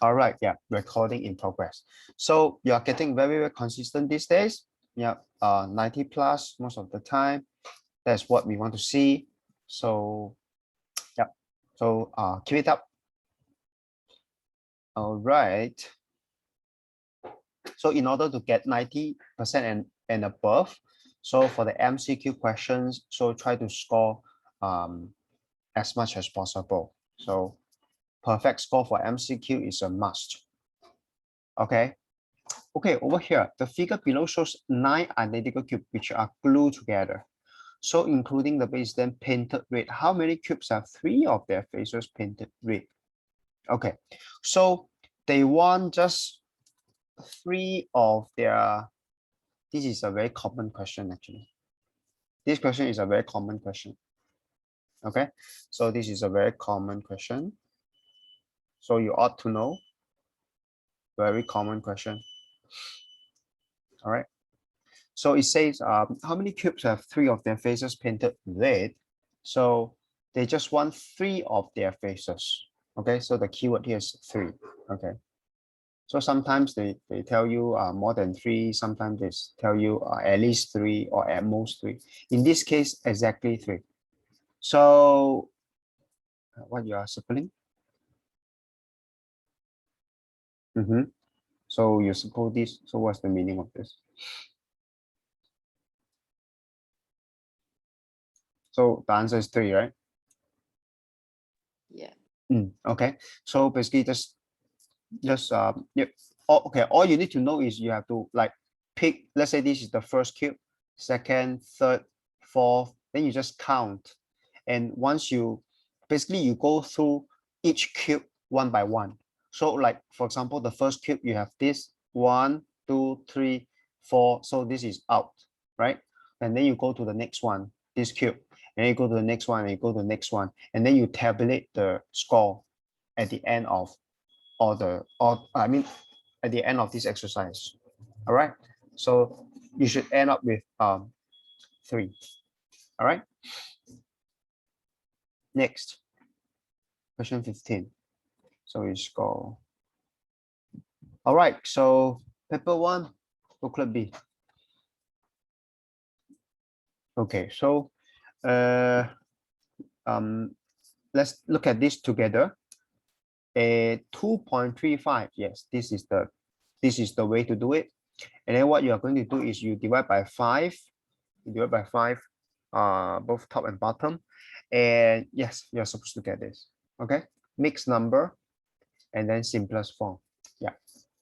All right, yeah, recording in progress. So you are getting very, very consistent these days. Yeah, 90 plus most of the time. That's what we want to see. So yeah, so keep it up. All right. So in order to get 90% and above, so for the MCQ questions, so try to score as much as possible. So perfect score for MCQ is a must. Okay. Okay, over here, the figure below shows 9 identical cubes which are glued together. So including the base then painted red. How many cubes have 3 of their faces painted red? Okay, so they want just 3 of their. This is a very common question actually. This question is a very common question. Okay, so this is a very common question. So you ought to know. Very common question. All right. So it says, how many cubes have 3 of their faces painted red? So they just want 3 of their faces. Okay, so the keyword here is 3. Okay. So sometimes they tell you more than 3, sometimes they tell you at least 3 or at most 3. In this case, exactly 3. So what you are circling? So you suppose this, so what's the meaning of this? So the answer is 3, right? Yeah. Okay, so basically just yep. Okay, all you need to know is you have to like pick, let's say this is the first cube, second, third, fourth, then you just count. And once you basically you go through each cube one by one. So like for example, the first cube you have this 1, 2, 3, 4. So this is out, right? And then you go to the next one, this cube, and you go to the next one, and you go to the next one, and then you tabulate the score at the end of at the end of this exercise. All right, so you should end up with 3. All right, next question 15. So you score. All right, so paper 1, booklet B. Okay, so let's look at this together. A 2.35, yes, this is the way to do it. And then what you are going to do is you divide by 5. You divide by 5, both top and bottom. And yes, you're supposed to get this. Okay, mixed number and then simplest form. Yeah,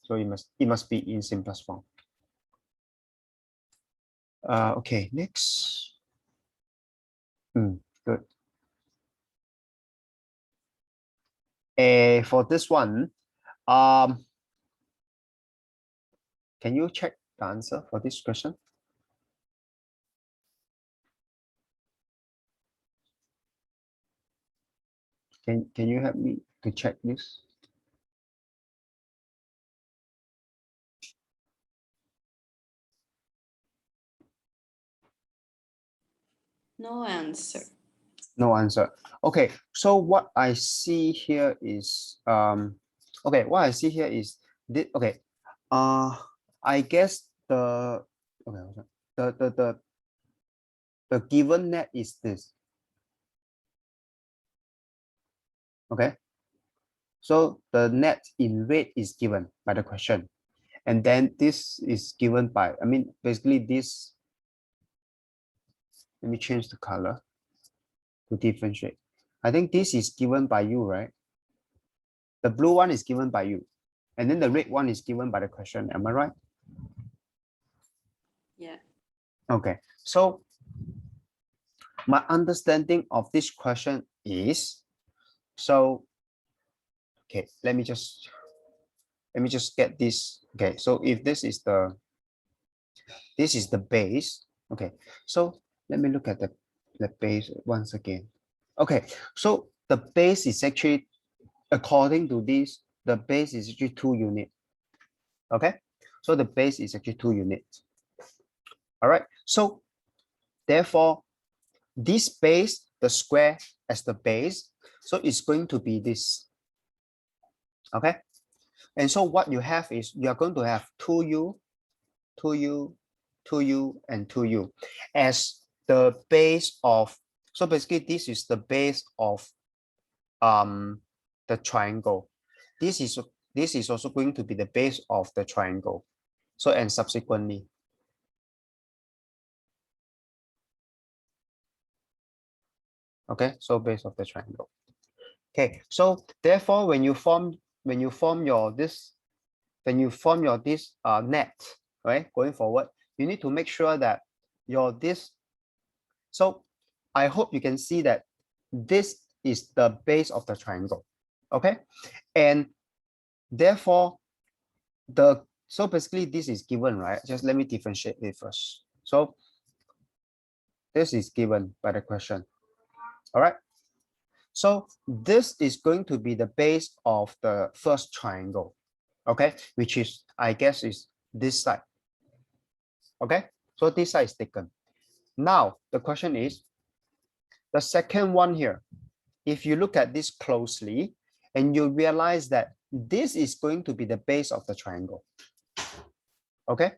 so it must be in simplest form. Okay, next. Good. For this one, can you check the answer for this question? Can you help me to check this? No answer. No answer. Okay, so what I see here is okay, what I see here is this. Okay, I guess the okay, the given net is this. Okay, so the net in red is given by the question, and then this is given by, I mean, basically this. Let me change the color to differentiate. I think this is given by you, right? The blue one is given by you, and then the red one is given by the question. Am I right? Yeah. Okay, so my understanding of this question is, so okay, let me just get this. Okay, so if this is the base. Okay, so let me look at the base once again. Okay, so the base is actually, according to this, the base is actually 2 units. Okay, so the base is actually 2 units. All right, so therefore this base, the square as the base, so it's going to be this. Okay, And so what you have is you are going to have 2u, 2u, 2u, and 2u as the base of, so basically this is the base of the triangle. This is also going to be the base of the triangle. So, and subsequently. Okay, so base of the triangle. Okay, so therefore when you form your this net, right, going forward, you need to make sure that your this, so I hope you can see that this is the base of the triangle. Okay, and therefore so basically this is given, right? Just let me differentiate it first. So this is given by the question. All right, so this is going to be the base of the first triangle, okay, which is, I guess, is this side. Okay, so this side is taken. Now the question is the second one here. If you look at this closely and you realize that this is going to be the base of the triangle. Okay,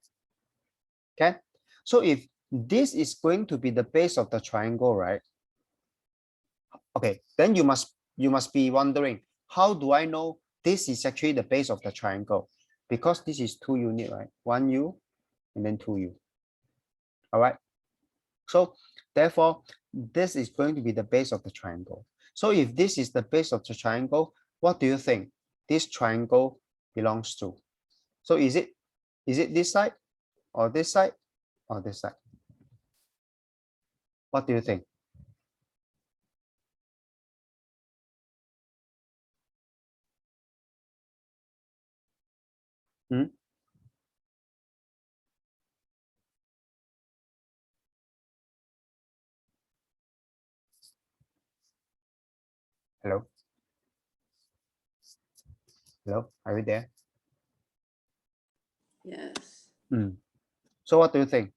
so if this is going to be the base of the triangle, right? Okay, then you must be wondering, how do I know this is actually the base of the triangle? Because this is 2 unit, right? 1u and then 2u. All right, so therefore this is going to be the base of the triangle. So if this is the base of the triangle, what do you think this triangle belongs to? So is it this side or this side or this side? What do you think? Hmm? Hello? Hello? Are you there? Yes. So what do you think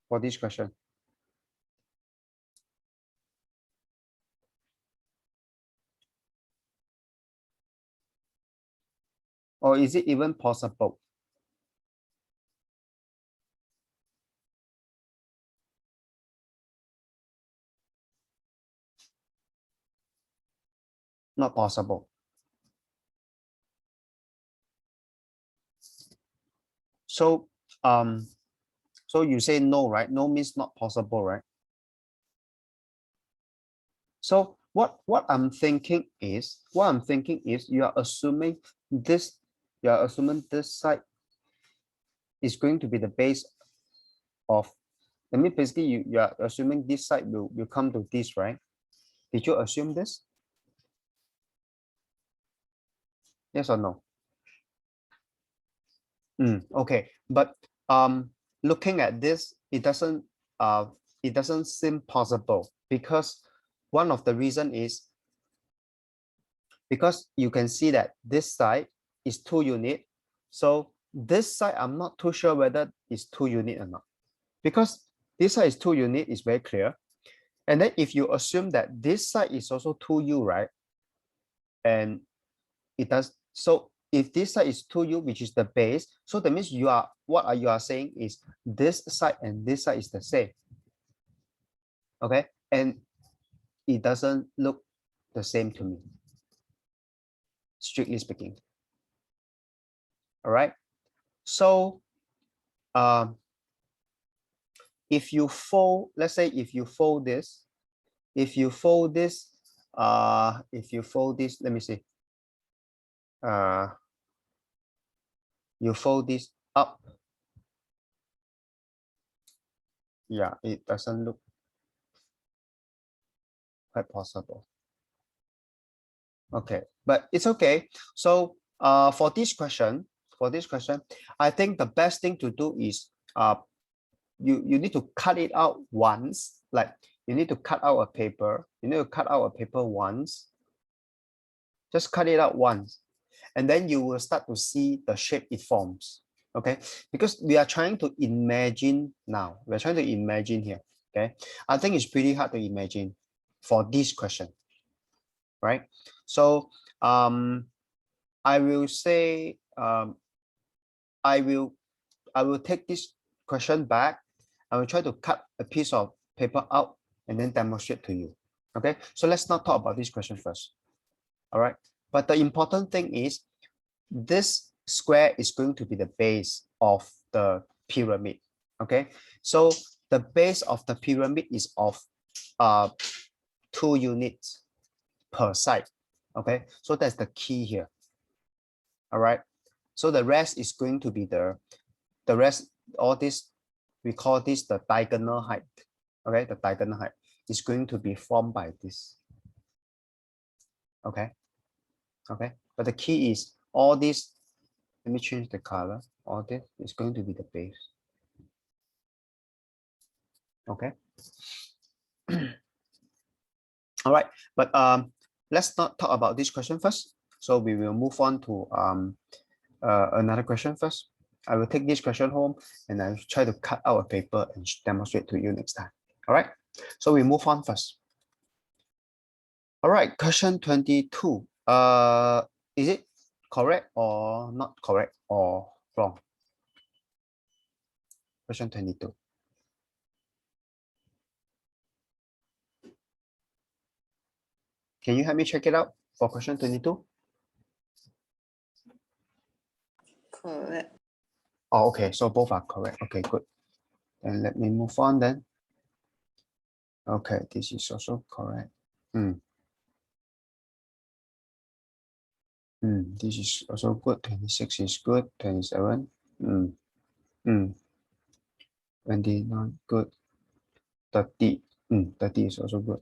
for this question? Or is it even possible? Not possible. So so you say no, right? No means not possible, right? So what I'm thinking is you are assuming this side is going to be the base of, I mean, basically you are assuming this side will come to this, right? Did you assume this? Yes or no? Okay, but looking at this, it doesn't seem possible, because one of the reason is because you can see that this side is 2 unit. So this side, I'm not too sure whether it's 2 unit or not, because this side is 2 unit is very clear. And then if you assume that this side is also 2u, right? And it does, so if this side is 2u, which is the base, so that means you are saying is this side and this side is the same. Okay, and it doesn't look the same to me, strictly speaking. All right, so if you fold, let's say if you fold this, let me see, you fold this up, yeah, it doesn't look quite possible. Okay, but it's okay. So for this question, I think the best thing to do is you need to cut it out once, like you need to cut out a paper, once, just cut it out once, and then you will start to see the shape it forms. Okay, because we are trying to imagine now, here. Okay, I think it's pretty hard to imagine for this question, right? So I will say, I will take this question back. I will try to cut a piece of paper out and then demonstrate to you. Okay, so let's not talk about this question first. All right, but the important thing is this square is going to be the base of the pyramid. Okay, so the base of the pyramid is of 2 units per side. Okay, so that's the key here. All right, so the rest is going to be the rest, all this, we call this the diagonal height. Okay, the diagonal height is going to be formed by this. Okay, okay, but the key is all this, let me change the color, all this is going to be the base. Okay. All right, but let's not talk about this question first. So we will move on to another question first. I will take this question home and I'll try to cut out a paper and demonstrate to you next time. All right, so we move on first. All right, question 22. Is it correct or not correct or wrong? Question 22. Can you help me check it out for question 22? Correct. Oh, okay, so both are correct. Okay, good. Then let me move on then. Okay, this is also correct. This is also good. 26 is good. 27. 29 good. 30. 30 is also good.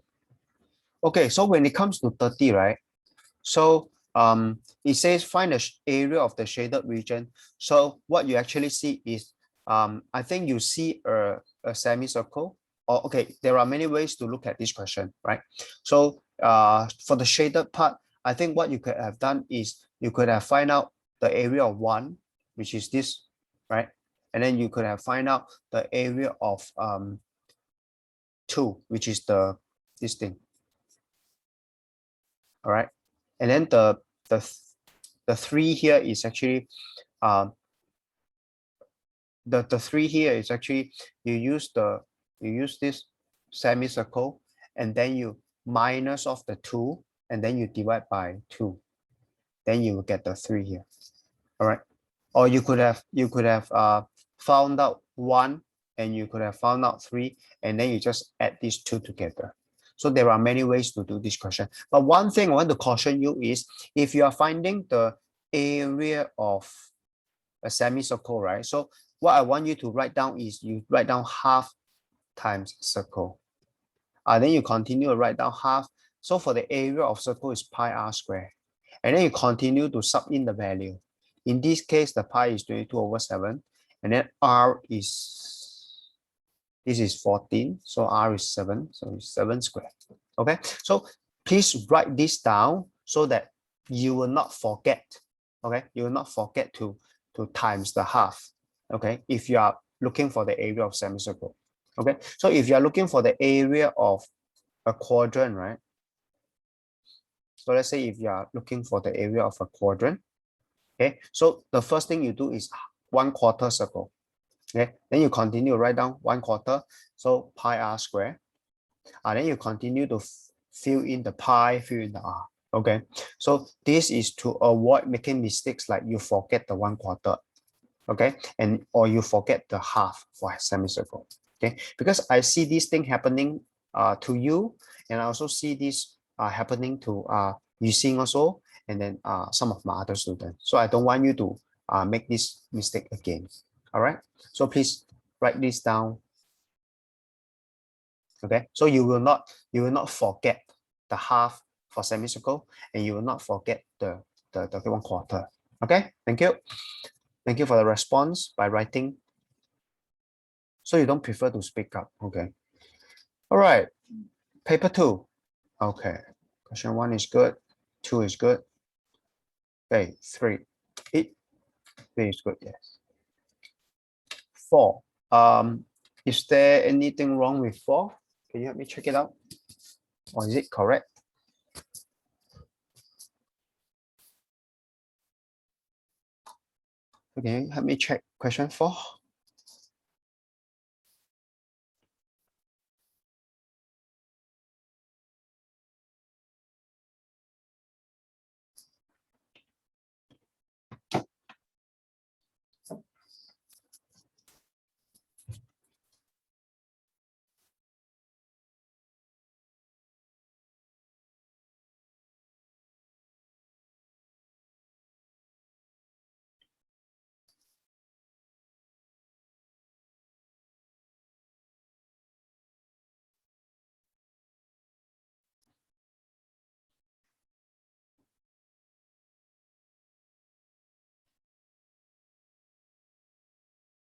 Okay, so when it comes to 30, right? So it says find the area of the shaded region. So what you actually see is I think you see a semicircle. Or okay, there are many ways to look at this question, right? So for the shaded part, I think what you could have done is you could have find out the area of 1, which is this, right? And then you could have find out the area of 2, which is this thing. All right, and then the 3 here is actually the 3 here is actually you use this semicircle and then you minus off the 2 and then you divide by 2, then you will get the 3 here. All right, or you could have found out 1 and you could have found out 3 and then you just add these 2 together. So there are many ways to do this question. But one thing I want to caution you is if you are finding the area of a semicircle, right? So what I want you to write down is you write down half times circle. Then you continue to write down half. So for the area of circle is pi r square. And then you continue to sub in the value. In this case, the pi is 22/7. And then r is, this is 14. So r is 7. So it's 7 squared. Okay. So please write this down so that you will not forget. Okay. You will not forget to times the half. Okay. If you are looking for the area of semicircle. Okay. So if you are looking for the area of a quadrant, right? So let's say if you are looking for the area of a quadrant, okay, so the first thing you do is 1/4 circle. Okay, then you continue to write down 1/4, so pi r square. Then you continue to fill in the pi, fill in the r. Okay, so this is to avoid making mistakes like you forget the 1/4, okay, and or you forget the half for a semicircle. Okay, because I see this thing happening to you, and I also see this happening to Yixing also, and then some of my other students. So I don't want you to make this mistake again. All right, so please write this down. Okay, so you will not forget the half for semicircle, and you will not forget the 1/4. Okay, thank you. Thank you for the response by writing. So you don't prefer to speak up. Okay. All right. Paper 2. Okay. Question 1 is good. 2 is good. Okay. 3. 3 is good. Yes. 4. Is there anything wrong with 4? Can you help me check it out? Or is it correct? Okay, help me check question 4.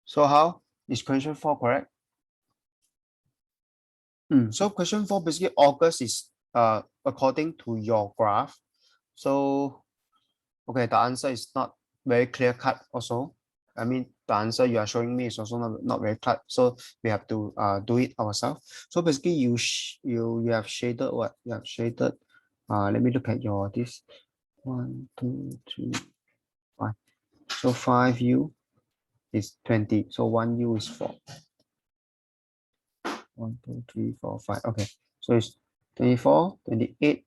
So how is question 4 correct? So question 4 basically August is according to your graph. So okay, the answer is not very clear cut also. I mean, the answer you are showing me is also not very clear. So we have to do it ourselves. So basically you have shaded what? You have shaded. Let me look at your this 1, 2, 3, 5. So 5U is 20. So 1U is 4. 1, 2, 3, 4, 5. Okay. So it's 24, 28,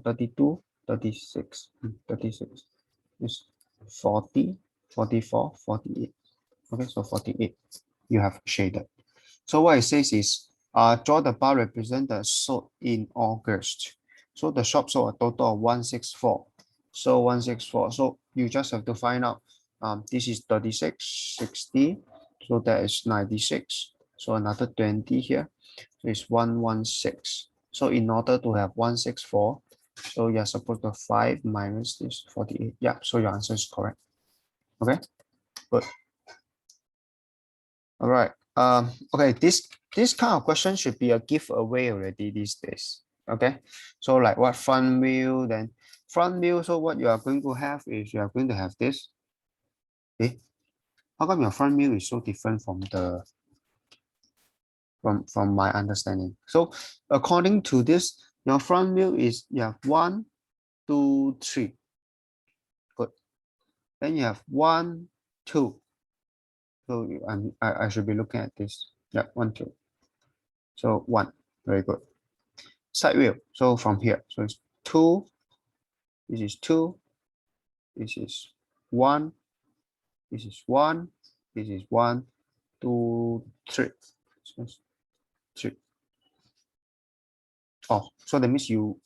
32, 36, 36. It's 40, 44, 48. Okay, so 48 you have shaded. So what it says is draw the bar represent the sold in August. So the shop sold a total of 164. So 164. So you just have to find out this is 36, 60. So that is 96. So another 20 here. So it's 116. So in order to have 164, so you're supposed to 5 minus this 48. Yeah, so your answer is correct. Okay, good. All right. Okay, this kind of question should be a giveaway already these days. Okay. So like what front view, then front view. So what you are going to have is you are going to have this. Okay. How come your front view is so different from the from my understanding? So according to this, your front view is you have 1, 2, 3. Good. Then you have 1, 2. So I should be looking at this. Yeah, 1, 2. So 1. Very good. Side view. So from here, so it's 2. This is 2. This is 1. This is 1. This is 1, 2, 3. So it's 3. Oh, so that means you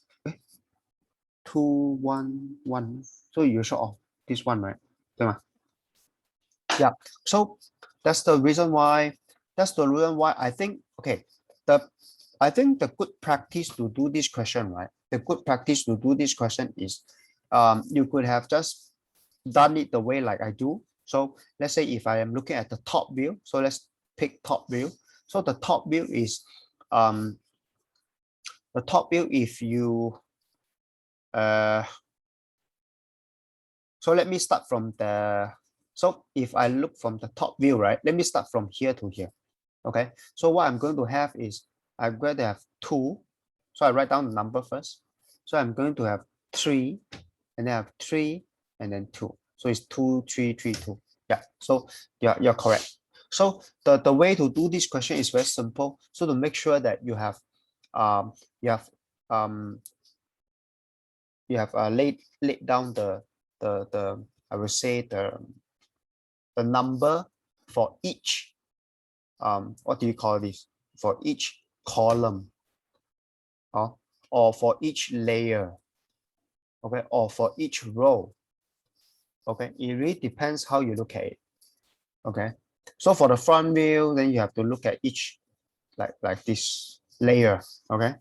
2, 1, 1. So you show off this one, right? Yeah. So that's the reason why. That's the reason why I think. Okay. I think the good practice to do this question, right? The good practice to do this question is, you could have just done it the way like I do. So let's say if I am looking at the top view, so let's pick top view. So the top view is, the top view if you, so let me start from the, so if I look from the top view, right? Let me start from here to here. Okay. So what I'm going to have is I'm going to have 2. So I write down the number first. So I'm going to have 3, and then I have 3, and then 2. So it's 2, 3, 3, 2. Yeah. So you're correct. So the way to do this question is very simple. So to make sure that you have you have laid down the I would say the number for each what do you call this, for each column, or for each layer, okay, or for each row. Okay, it really depends how you look at it. Okay, so for the front view, then you have to look at each like this layer. Okay,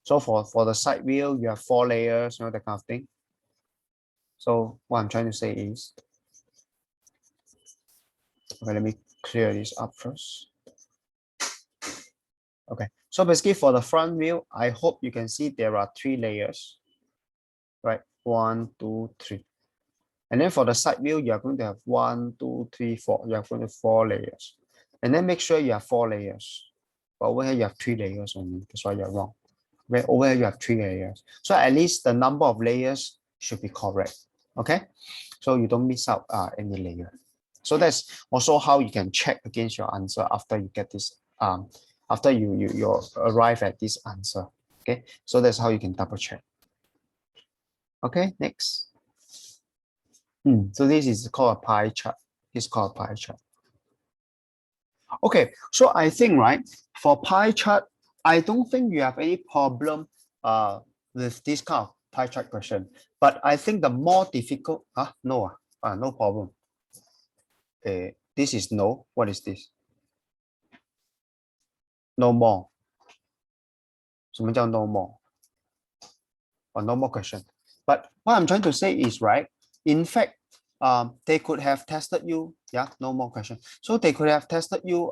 so for the side view, you have 4 layers, you know, that kind of thing. So what I'm trying to say is, okay, let me clear this up first. Okay, so basically for the front view, I hope you can see there are 3 layers, right? 1, 2, 3. And then for the side view, you're going to have 1, 2, 3, 4. You're going to have 4 layers. And then make sure you have 4 layers. But over here, you have 3 layers only. That's why you're wrong. Where over here, you have 3 layers. So at least the number of layers should be correct. Okay, so you don't miss out any layer. So that's also how you can check against your answer after you get this after you arrive at this answer. Okay, so that's how you can double check. Okay, next. So this is called a pie chart. It's called a pie chart. Okay, so I think, right, for pie chart, I don't think you have any problem with this kind of pie chart question. But I think the more difficult, no problem. This is no. What is this? No more. 什么叫 no more? Or no more question. But what I'm trying to say is, right, in fact, they could have tested you. Yeah, no more question. So they could have tested you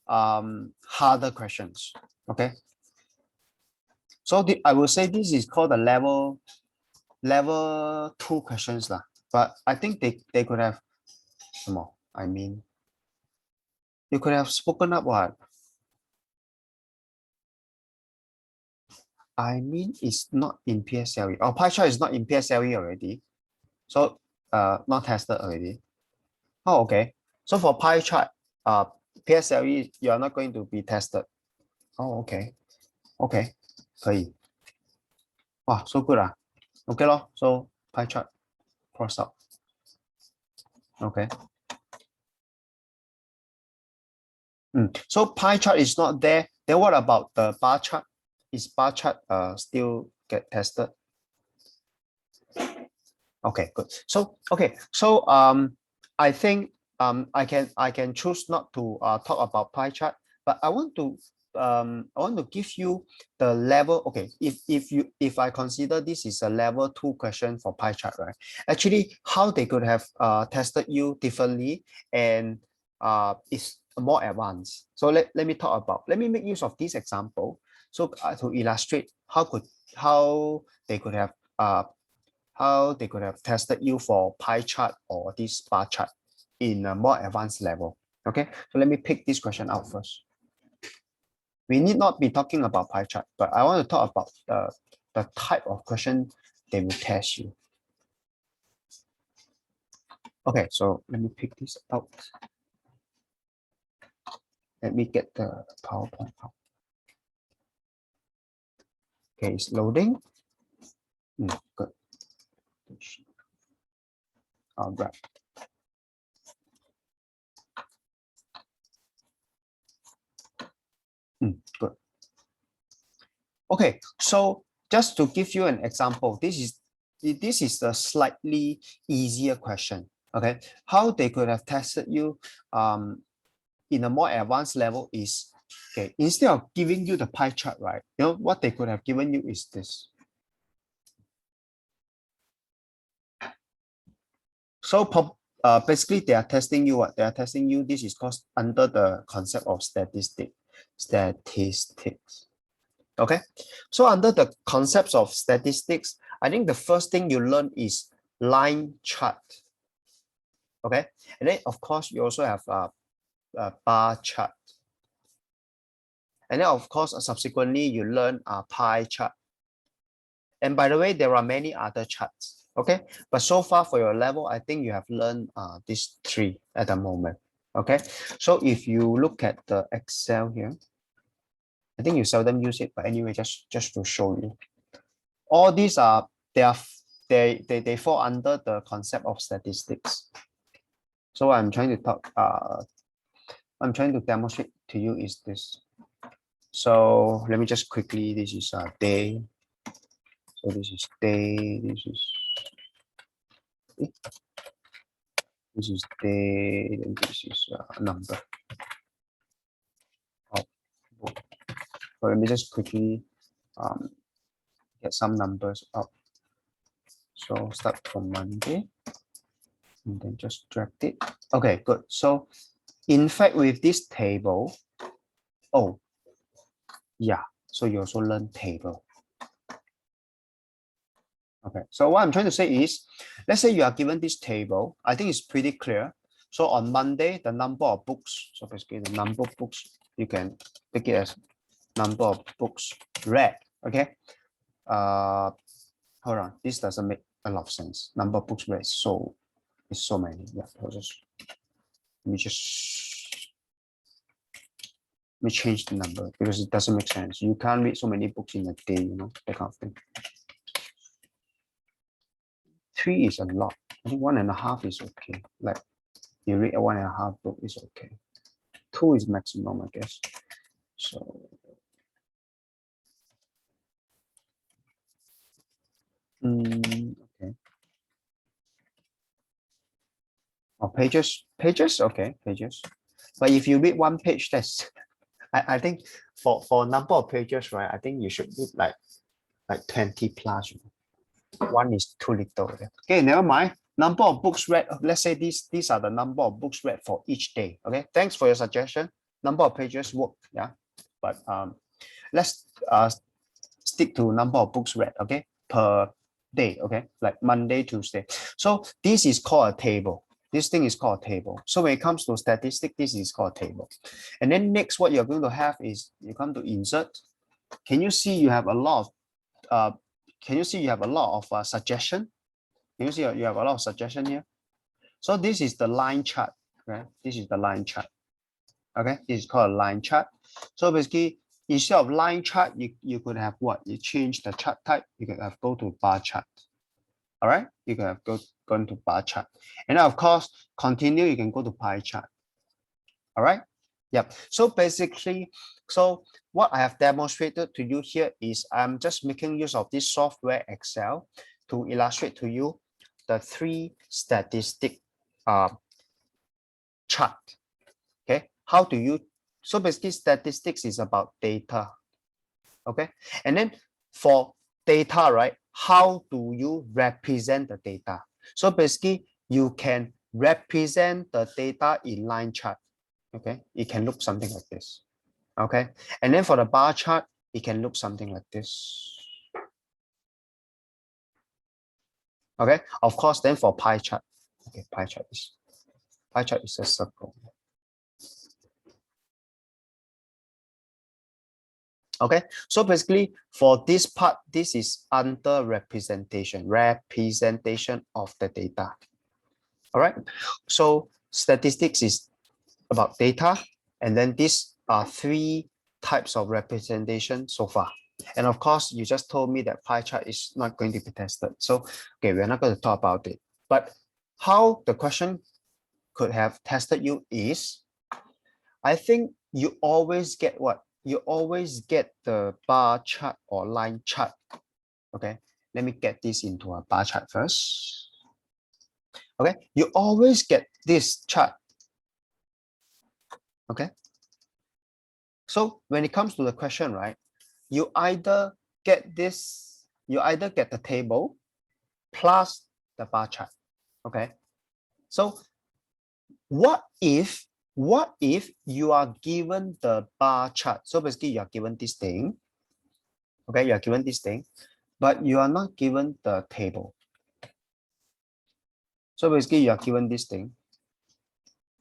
harder questions. Okay. So I will say this is called the level 2 questions lah. But I think they could have some more. I mean, you could have spoken up what? I mean, it's not in PSLE. Oh, pie chart is not in PSLE already. So not tested already. Oh, okay. So for pie chart, PSLE, you are not going to be tested. Oh, okay. Okay. 可以. Wow, so good. Okay, lor. So pie chart, cross out. Okay. So pie chart is not there. Then what about the bar chart? Is bar chart still get tested? Okay, good. So I think I can choose not to talk about pie chart, but I want to give you the level. Okay, if I consider this is a level 2 question for pie chart, right? Actually, how they could have tested you differently and is more advanced. So let me talk about. Let me make use of this example. So to illustrate how they could have tested you for pie chart or this bar chart in a more advanced level. Okay, so let me pick this question out first. We need not be talking about pie chart, but I want to talk about the type of question they will test you. Okay, so let me pick this out. Let me get the PowerPoint out. Okay, it's loading. Good. All right. Good. Okay, so just to give you an example, this is a slightly easier question. Okay, how they could have tested you in a more advanced level is, okay, instead of giving you the pie chart, right, you know what they could have given you is this. So basically they are testing you what? They are testing you, this is called under the concept of statistics. Okay, so under the concepts of statistics, I think the first thing you learn is line chart. Okay, and then of course you also have a bar chart. And then of course, subsequently you learn a pie chart. And by the way, there are many other charts. Okay, but so far for your level, I think you have learned these 3 at the moment. Okay, so if you look at the Excel here, I think you seldom use it, but anyway, just to show you, all these are they fall under the concept of statistics. So I'm trying to demonstrate to you is this. So let me just quickly, this is a day. So this is day, this is day, and this is a number. So let me just quickly get some numbers up. So start from Monday and then just drag it. Okay, good. So in fact, with this table, oh, yeah, so you also learn table. Okay, so what I'm trying to say is, let's say you are given this table. I think it's pretty clear. So on Monday, the number of books, so basically the number of books, you can take it as number of books read. Okay, hold on, this doesn't make a lot of sense. Number of books read is so many. Yeah, let me change the number because it doesn't make sense. You can't read so many books in a day, you know, that kind of thing. 3 is a lot. I think 1.5 is okay. Like you read a 1.5 book is okay. 2 is maximum, I guess. So okay. Or pages, okay, pages. But if you read 1 page, that's I think for number of pages, right? I think you should read like 20 plus. 1 is too little. Okay, never mind. Number of books read. Let's say these are the number of books read for each day. Okay, thanks for your suggestion. Number of pages work. Yeah, but let's stick to number of books read. Okay, per day. Okay, like Monday, Tuesday. So this is called a table. This thing is called a table. So when it comes to statistic, this is called a table. And then next, what you're going to have is you come to insert. Can you see you have a lot of suggestion? Can you see you have a lot of suggestion here? So this is the line chart. Right? This is the line chart. Okay, this is called a line chart. So basically, instead of line chart, you could have what? You change the chart type. You can have go to bar chart. All right, you can have go into bar chart, and then of course continue. You can go to pie chart. All right. Yep. So basically, so what I have demonstrated to you here is I'm just making use of this software Excel to illustrate to you the 3 statistic chart. Okay. How do you? So basically, statistics is about data. Okay. And then for data, right? How do you represent the data? So basically, you can represent the data in line chart. Okay, it can look something like this. Okay, and then for the bar chart, it can look something like this. Okay, of course, then for pie chart, okay, pie chart is a circle. Okay, so basically for this part, this is under representation of the data. All right, so statistics is about data, and then these are 3 types of representation so far. And of course, you just told me that pie chart is not going to be tested. So, okay, we're not going to talk about it. But how the question could have tested you is, I think you always get what? You always get the bar chart or line chart. Okay, let me get this into a bar chart first. Okay, you always get this chart. Okay, so when it comes to the question, right, you either get this, you either get the table plus the bar chart. Okay, so what if you are given the bar chart? So basically you are given this thing. Okay, you are given this thing, but you are not given the table. So basically you are given this thing,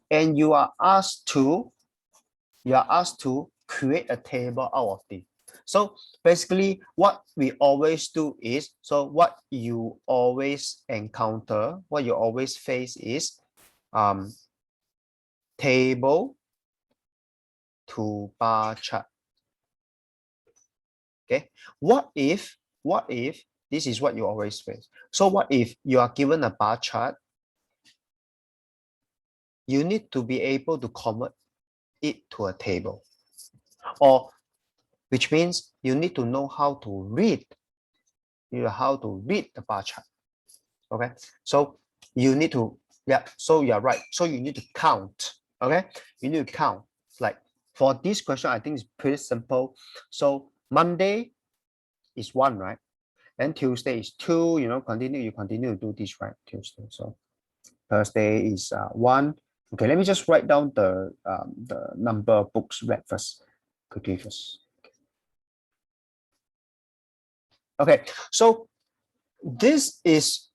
and you are asked to create a table out of it. So basically what we always do is, so what you always encounter, what you always face is table to bar chart. Okay, what if this is what you always face? So what if you are given a bar chart? You need to be able to convert it to a table, or which means you need to know how to read. You know how to read the bar chart. Okay, so you need to, yeah, so you're right. So you need to count. Okay, you need to count. Like for this question, I think it's pretty simple. So Monday is 1, right? And Tuesday is 2. You know, you continue to do this, right? Tuesday. So Thursday is 1. Okay, let me just write down the number of books read first, quickly first. Okay, so this is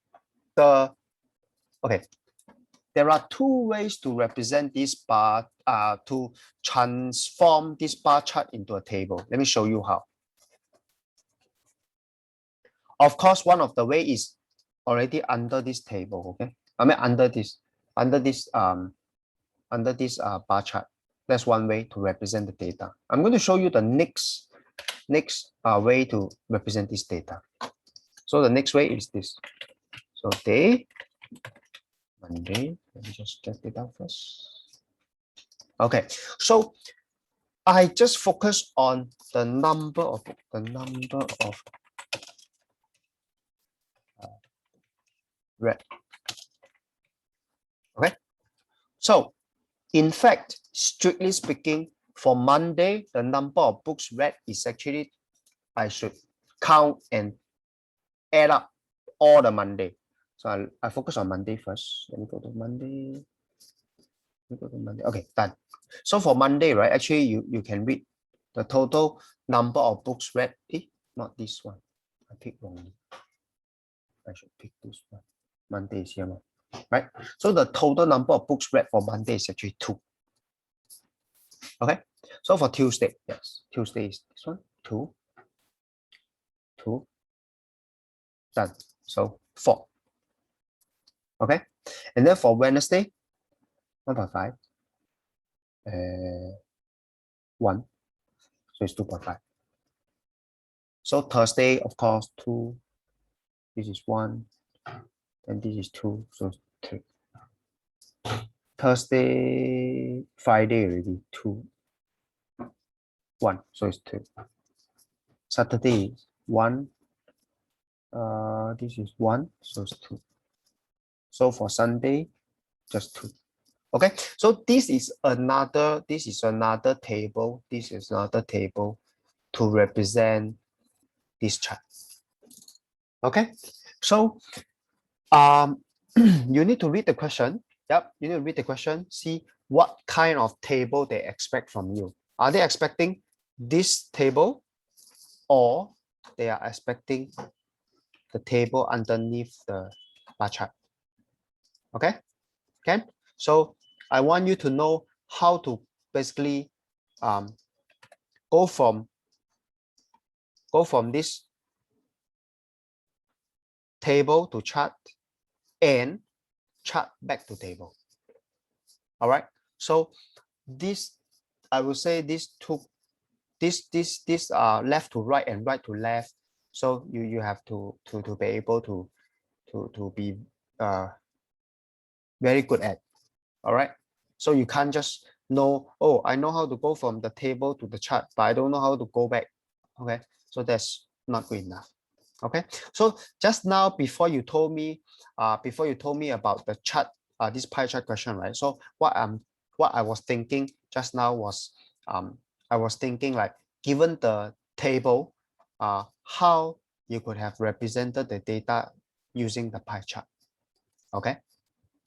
the, okay, there are 2 ways to represent this bar, to transform this bar chart into a table. Let me show you how. Of course, one of the way is already under this table, okay? I mean under this bar chart. That's one way to represent the data. I'm going to show you the next way to represent this data. So the next way is this. So day, Monday, let me just get it out first. Okay, so I just focus on the number of read. Okay, so in fact, strictly speaking, for Monday, the number of books read is actually, I should count and add up all the Monday. So I focus on Monday first. Let me go to Monday. Okay, done. So for Monday, right, actually you can read the total number of books read. Not this one. I picked wrongly. I should pick this one. Monday is here, right? So the total number of books read for Monday is actually 2. Okay. So for Tuesday, yes, Tuesday is this one, 2. Done. So 4. Okay. And then for Wednesday, 1.5. 1. So it's 2.5. So Thursday, of course, 2. This is 1. And this is 2. So 3. Thursday, Friday already 2. 1. So it's 2. Saturday, 1. This is 1. So it's 2. So for Sunday, just 2. Okay, so this is another table. This is another table to represent this chart. Okay, so you need to read the question. Yep, you need to read the question, see what kind of table they expect from you. Are they expecting this table, or they are expecting the table underneath the bar chart? Okay, so I want you to know how to basically go from this table to chart and chart back to table. All right, so this, I will say, this took this left to right and right to left. So you have to be able to be very good at. All right, so you can't just know, oh, I know how to go from the table to the chart, but I don't know how to go back. Okay, so that's not good enough. Okay, so just now, before you told me about the chart, this pie chart question, right? So what I was thinking just now was, I was thinking, like, given the table, how you could have represented the data using the pie chart. Okay,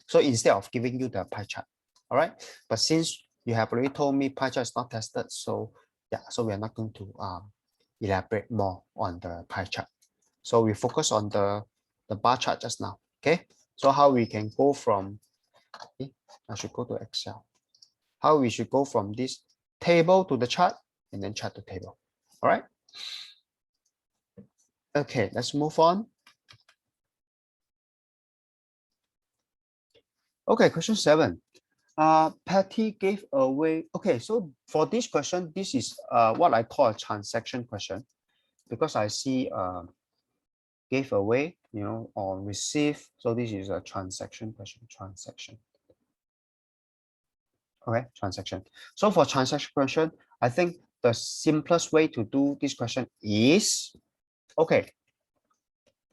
so instead of giving you the pie chart, all right. But since you have already told me pie chart is not tested, so yeah, so we are not going to elaborate more on the pie chart. So we focus on the bar chart just now. Okay, so how we can go from, I should go to Excel. How we should go from this table to the chart and then chart to table. All right. Okay, let's move on. Okay, question 7. Patty gave away. Okay, so for this question, this is what I call a transaction question, because I see gave away, or receive. So this is a transaction question. Transaction. Okay, transaction. So for transaction question, I think the simplest way to do this question is, okay,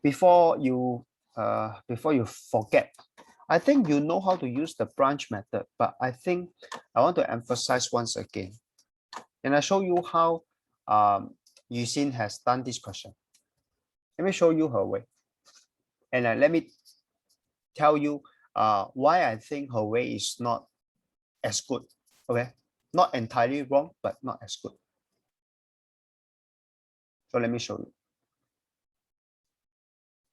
before you forget, I think you know how to use the branch method, but I think I want to emphasize once again, and I show you how Yuxin has done this question. Let me show you her way, and let me tell you why I think her way is not as good. Okay, not entirely wrong, but not as good. So let me show you.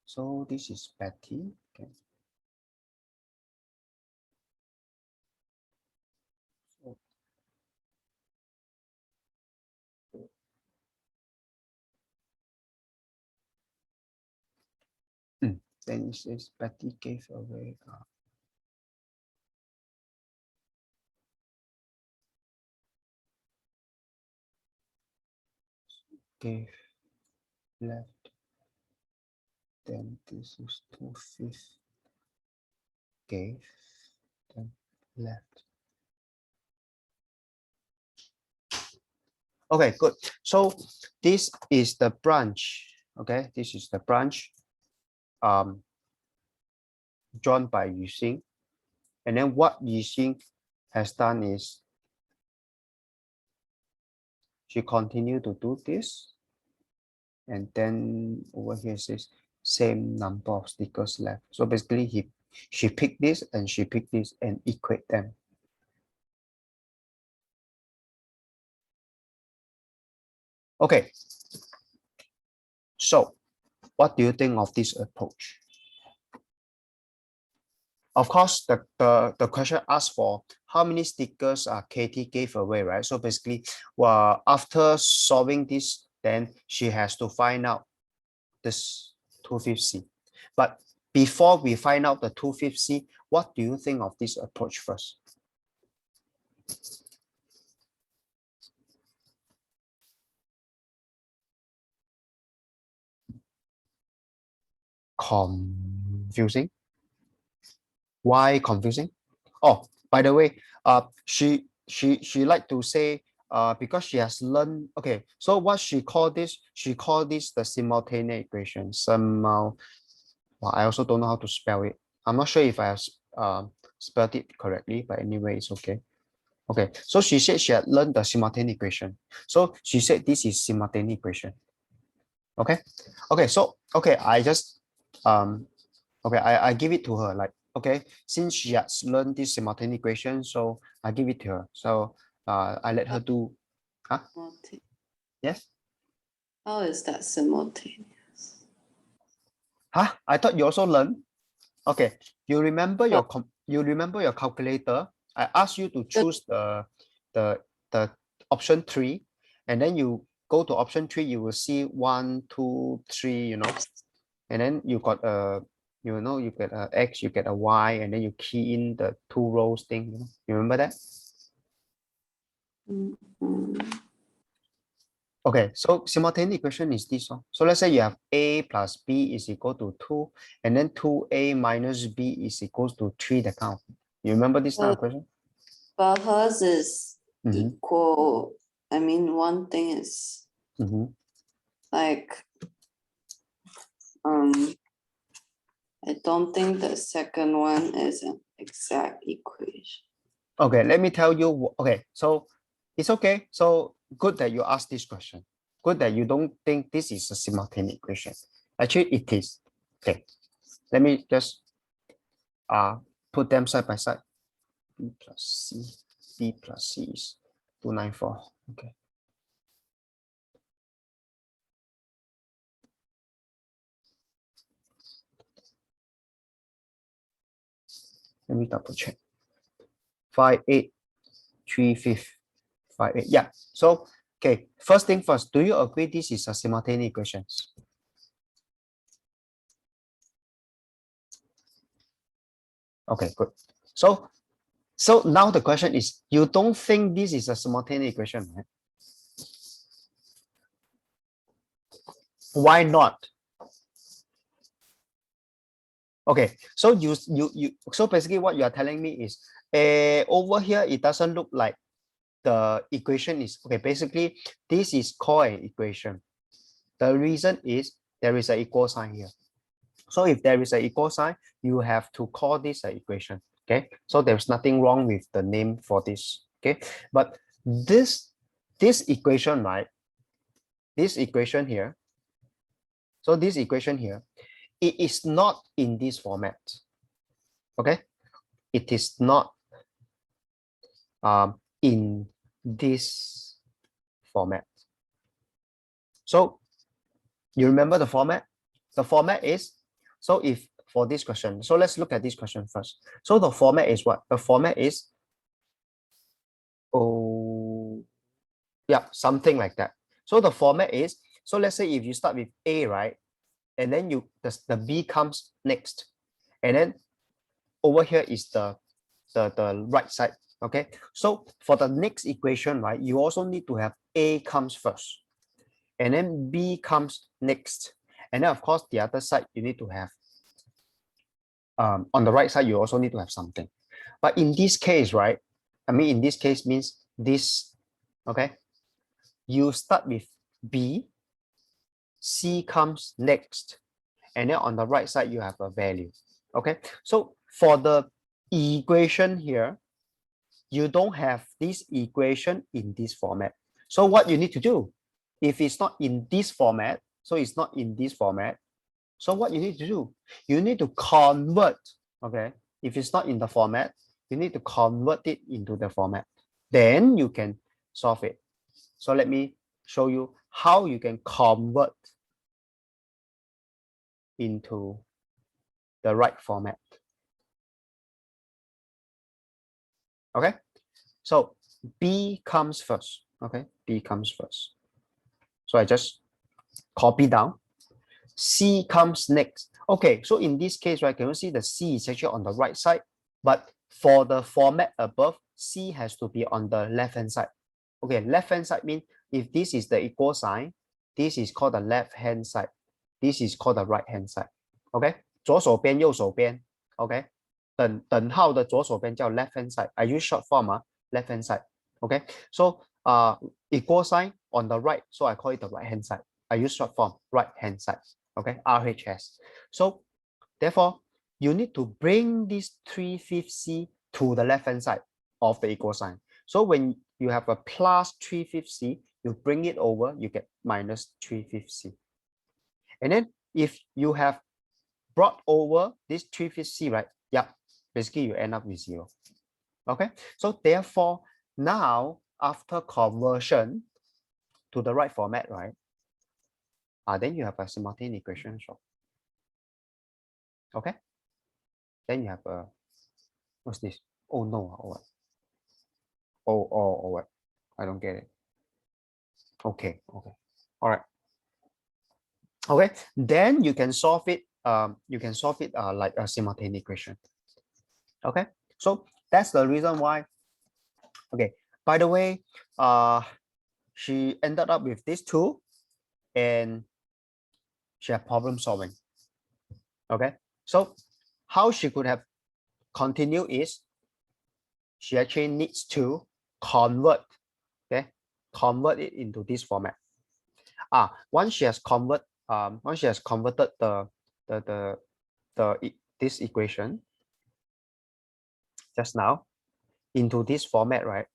So this is Betty. Okay. then it says Betty gave away. Gave left. Then this is 2/5. Gave. Then left. Okay, good. So this is the branch. Okay, this is the branch drawn by Yu Xing. And then what Yu Xing has done is she continued to do this. And then over here says same number of stickers left. So basically she picked this and she picked this and equate them. Okay. So what do you think of this approach? Of course, the question asks for how many stickers Katie gave away, right? So basically, well, after solving this, then she has to find out this 2/5 C. But before we find out the 2/5 C, what do you think of this approach first? Confusing? Why confusing? Oh, by the way, she like to say because she has learned. Okay, so what she called this the simultaneous equation. Well, I also don't know how to spell it. I'm not sure if I have spelled it correctly, but anyway, it's okay. Okay, so she said she had learned the simultaneous equation. So she said this is simultaneous equation. Okay, okay, so okay, I just okay, I give it to her like, okay, since she has learned this simultaneous equation, so I give it to her. So I let her do, huh? Yes? How is that simultaneous? Huh? I thought you also learned. Okay, you remember your calculator? I asked you to choose the option 3, and then you go to option 3, you will see 1, 2, 3, you know, and then you got a you get a X, you get a Y, and then you key in the 2 rows thing. You remember that? Okay, so simultaneous equation is this. So let's say you have A plus B is equal to 2, and then 2A minus B is equals to 3, that count. You remember this kind of question? But hers is equal. I mean, one thing is like, I don't think the second one is an exact equation. Okay, let me tell you. Okay, so it's okay. So good that you asked this question. Good that you don't think this is a simultaneous equation. Actually, it is. Okay, let me just put them side by side. B plus C, B plus C is 294. Okay. Let me double check. 5, 8, 3, 5, 5, 8. Yeah. So, okay. First thing first, do you agree this is a simultaneous equation? Okay, good. So now the question is, you don't think this is a simultaneous equation, right? Why not? Okay, so so basically what you are telling me is over here it doesn't look like the equation is okay. Basically, this is called an equation. The reason is there is an equal sign here. So if there is an equal sign, you have to call this an equation. Okay, so there's nothing wrong with the name for this. Okay, but this equation, right? This equation here. So this equation here, it is not in this format. Okay, it is not in this format. So you remember the format? The format is, so if for this question, so let's look at this question first. So the format is what? The format is, oh, yeah, something like that. So the format is, so let's say if you start with A, right? and then the B comes next, and then over here is the right side. Okay, so for the next equation, right, you also need to have A comes first, and then B comes next, and then of course the other side you need to have on the right side you also need to have something. But in this case, right, I mean in this case means this. Okay, you start with B, C comes next, and then on the right side you have a value. Okay, so for the equation here, you don't have this equation in this format. So what you need to do, if it's not in this format, so it's not in this format, so what you need to do, you need to convert. Okay, if it's not in the format, you need to convert it into the format, then you can solve it. So let me show you how you can convert into the right format. Okay, so B comes first. Okay, B comes first. So I just copy down. C comes next. Okay, so in this case, right, can you see the C is actually on the right side, but for the format above, C has to be on the left-hand side. Okay, left-hand side means if this is the equal sign, this is called the left-hand side. This is called the right-hand side. Okay, 左手边右手边 OK， 等号的左手边叫 left-hand side. I use short form left-hand side. Okay, so equal sign on the right, so I call it the right-hand side. I use short form right-hand side. Okay, RHS. So therefore, you need to bring this 3/5 C to the left-hand side of the equal sign. So when you have a plus 3/5 C, you bring it over, you get minus 3/5 C. And then if you have brought over this 3/5 C, right? Yeah, basically you end up with 0. Okay, so therefore, now after conversion to the right format, right? Then you have a simultaneous equation. So, okay, then you have a, what's this? Oh no, or what? Oh, what? I don't get it. Okay, all right. Okay, then you can solve it. Like a simultaneous equation. Okay, so that's the reason why. Okay, by the way, she ended up with these two, and she had problem solving. Okay, so how she could have continued is she actually needs to convert. Okay, convert it into this format. Once she has converted this equation just now into this format, right?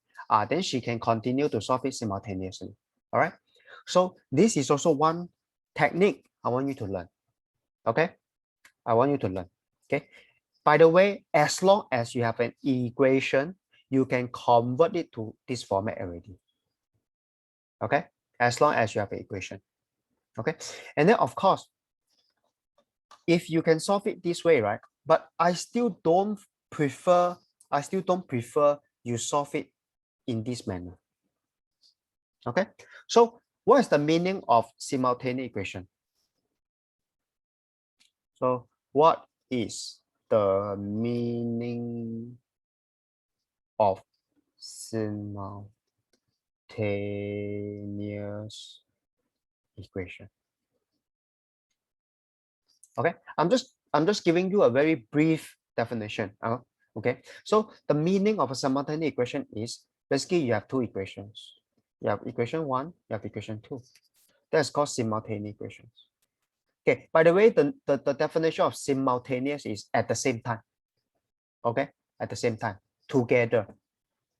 Then she can continue to solve it simultaneously. All right. So this is also one technique I want you to learn. Okay, I want you to learn. Okay. By the way, as long as you have an equation, you can convert it to this format already. Okay, as long as you have an equation. Okay, and then of course, if you can solve it this way, right? But I still don't prefer you solve it in this manner. Okay, so what is the meaning of simultaneous equation? So what is the meaning of simultaneous equation? Okay, I'm just giving you a very brief definition. Okay, so the meaning of a simultaneous equation is basically you have two equations. You have equation 1, you have equation 2. That's called simultaneous equations. Okay, by the way, the definition of simultaneous is at the same time. Okay, at the same time, together.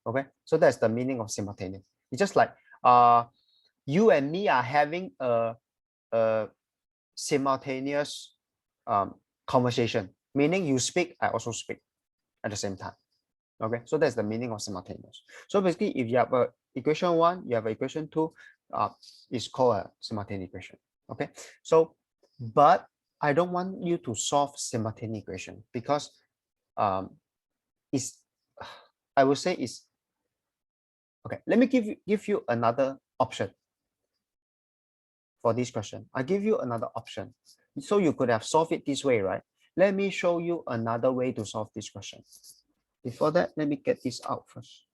Okay, so that's the meaning of simultaneous. It's just like you and me are having a simultaneous conversation, meaning you speak, I also speak at the same time. Okay, so that's the meaning of simultaneous. So basically, if you have a equation 1, you have a equation 2, it's called a simultaneous equation. Okay, so but I don't want you to solve simultaneous equation because it's, I would say it's okay. Let me give you another option for this question. I give you another option. So you could have solved it this way, right? Let me show you another way to solve this question. Before that, let me get this out first.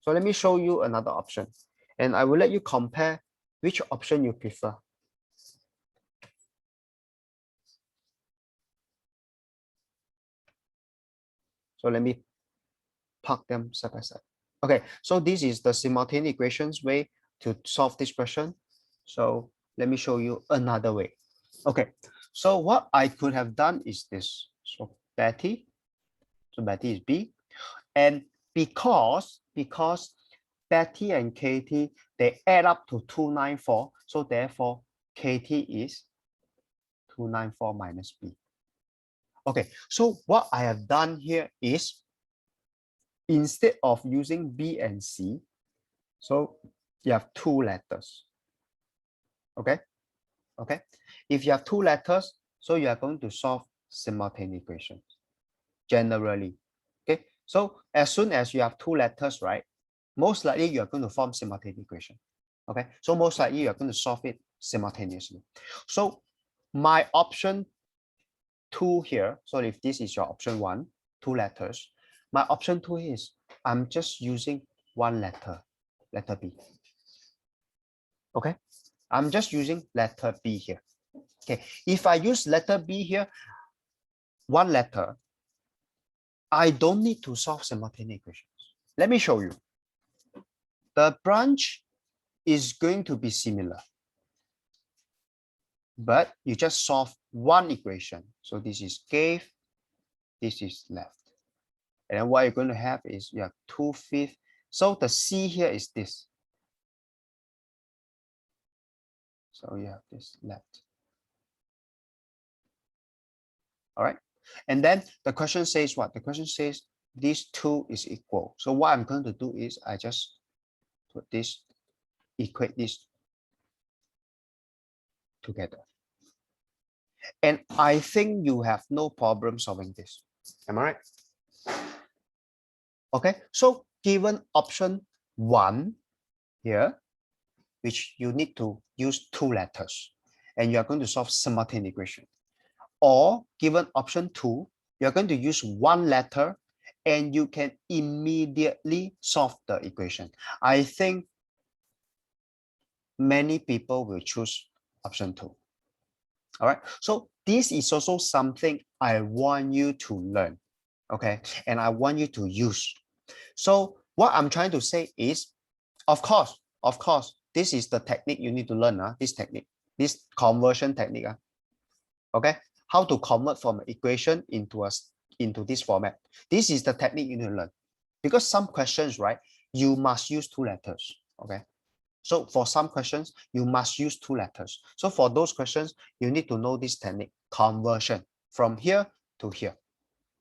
So let me show you another option, and I will let you compare which option you prefer. So let me park them side by side. Okay, so this is the simultaneous equations way to solve this question. So let me show you another way. Okay, so what I could have done is this. So Betty is B, and because Betty and Katie, they add up to 294, so therefore Katie is 294 minus B. Okay, so what I have done here is, instead of using B and C, so you have two letters. Okay, if you have two letters, so you are going to solve simultaneous equations generally. Okay, so as soon as you have two letters, right, most likely you are going to form simultaneous equation. Okay, so most likely you are going to solve it simultaneously. So my option 2 here, so if this is your option 1, 2 letters, my option 2 is I'm just using one letter B. Okay, I'm just using letter B here. Okay, if I use letter B here, one letter, I don't need to solve simultaneous equations. Let me show you. The branch is going to be similar, but you just solve one equation. So this is gave, this is left. And then what you're going to have is you have 2/5. So the C here is this. So you have this left. All right. And then the question says what? The question says these two is equal. So what I'm going to do is I just put this, equate this together. And I think you have no problem solving this. Am I right? Okay. So given option 1 here, which you need to use two letters, and you are going to solve simultaneous equation. Or given option 2, you're going to use one letter and you can immediately solve the equation. I think many people will choose option 2. All right, so this is also something I want you to learn, okay, and I want you to use. So what I'm trying to say is, of course, this is the technique you need to learn, this technique, this conversion technique. Okay, how to convert from an equation into this format. This is the technique you need to learn, because some questions, right, you must use two letters. Okay, so for some questions you must use two letters. So for those questions you need to know this technique, conversion from here to here.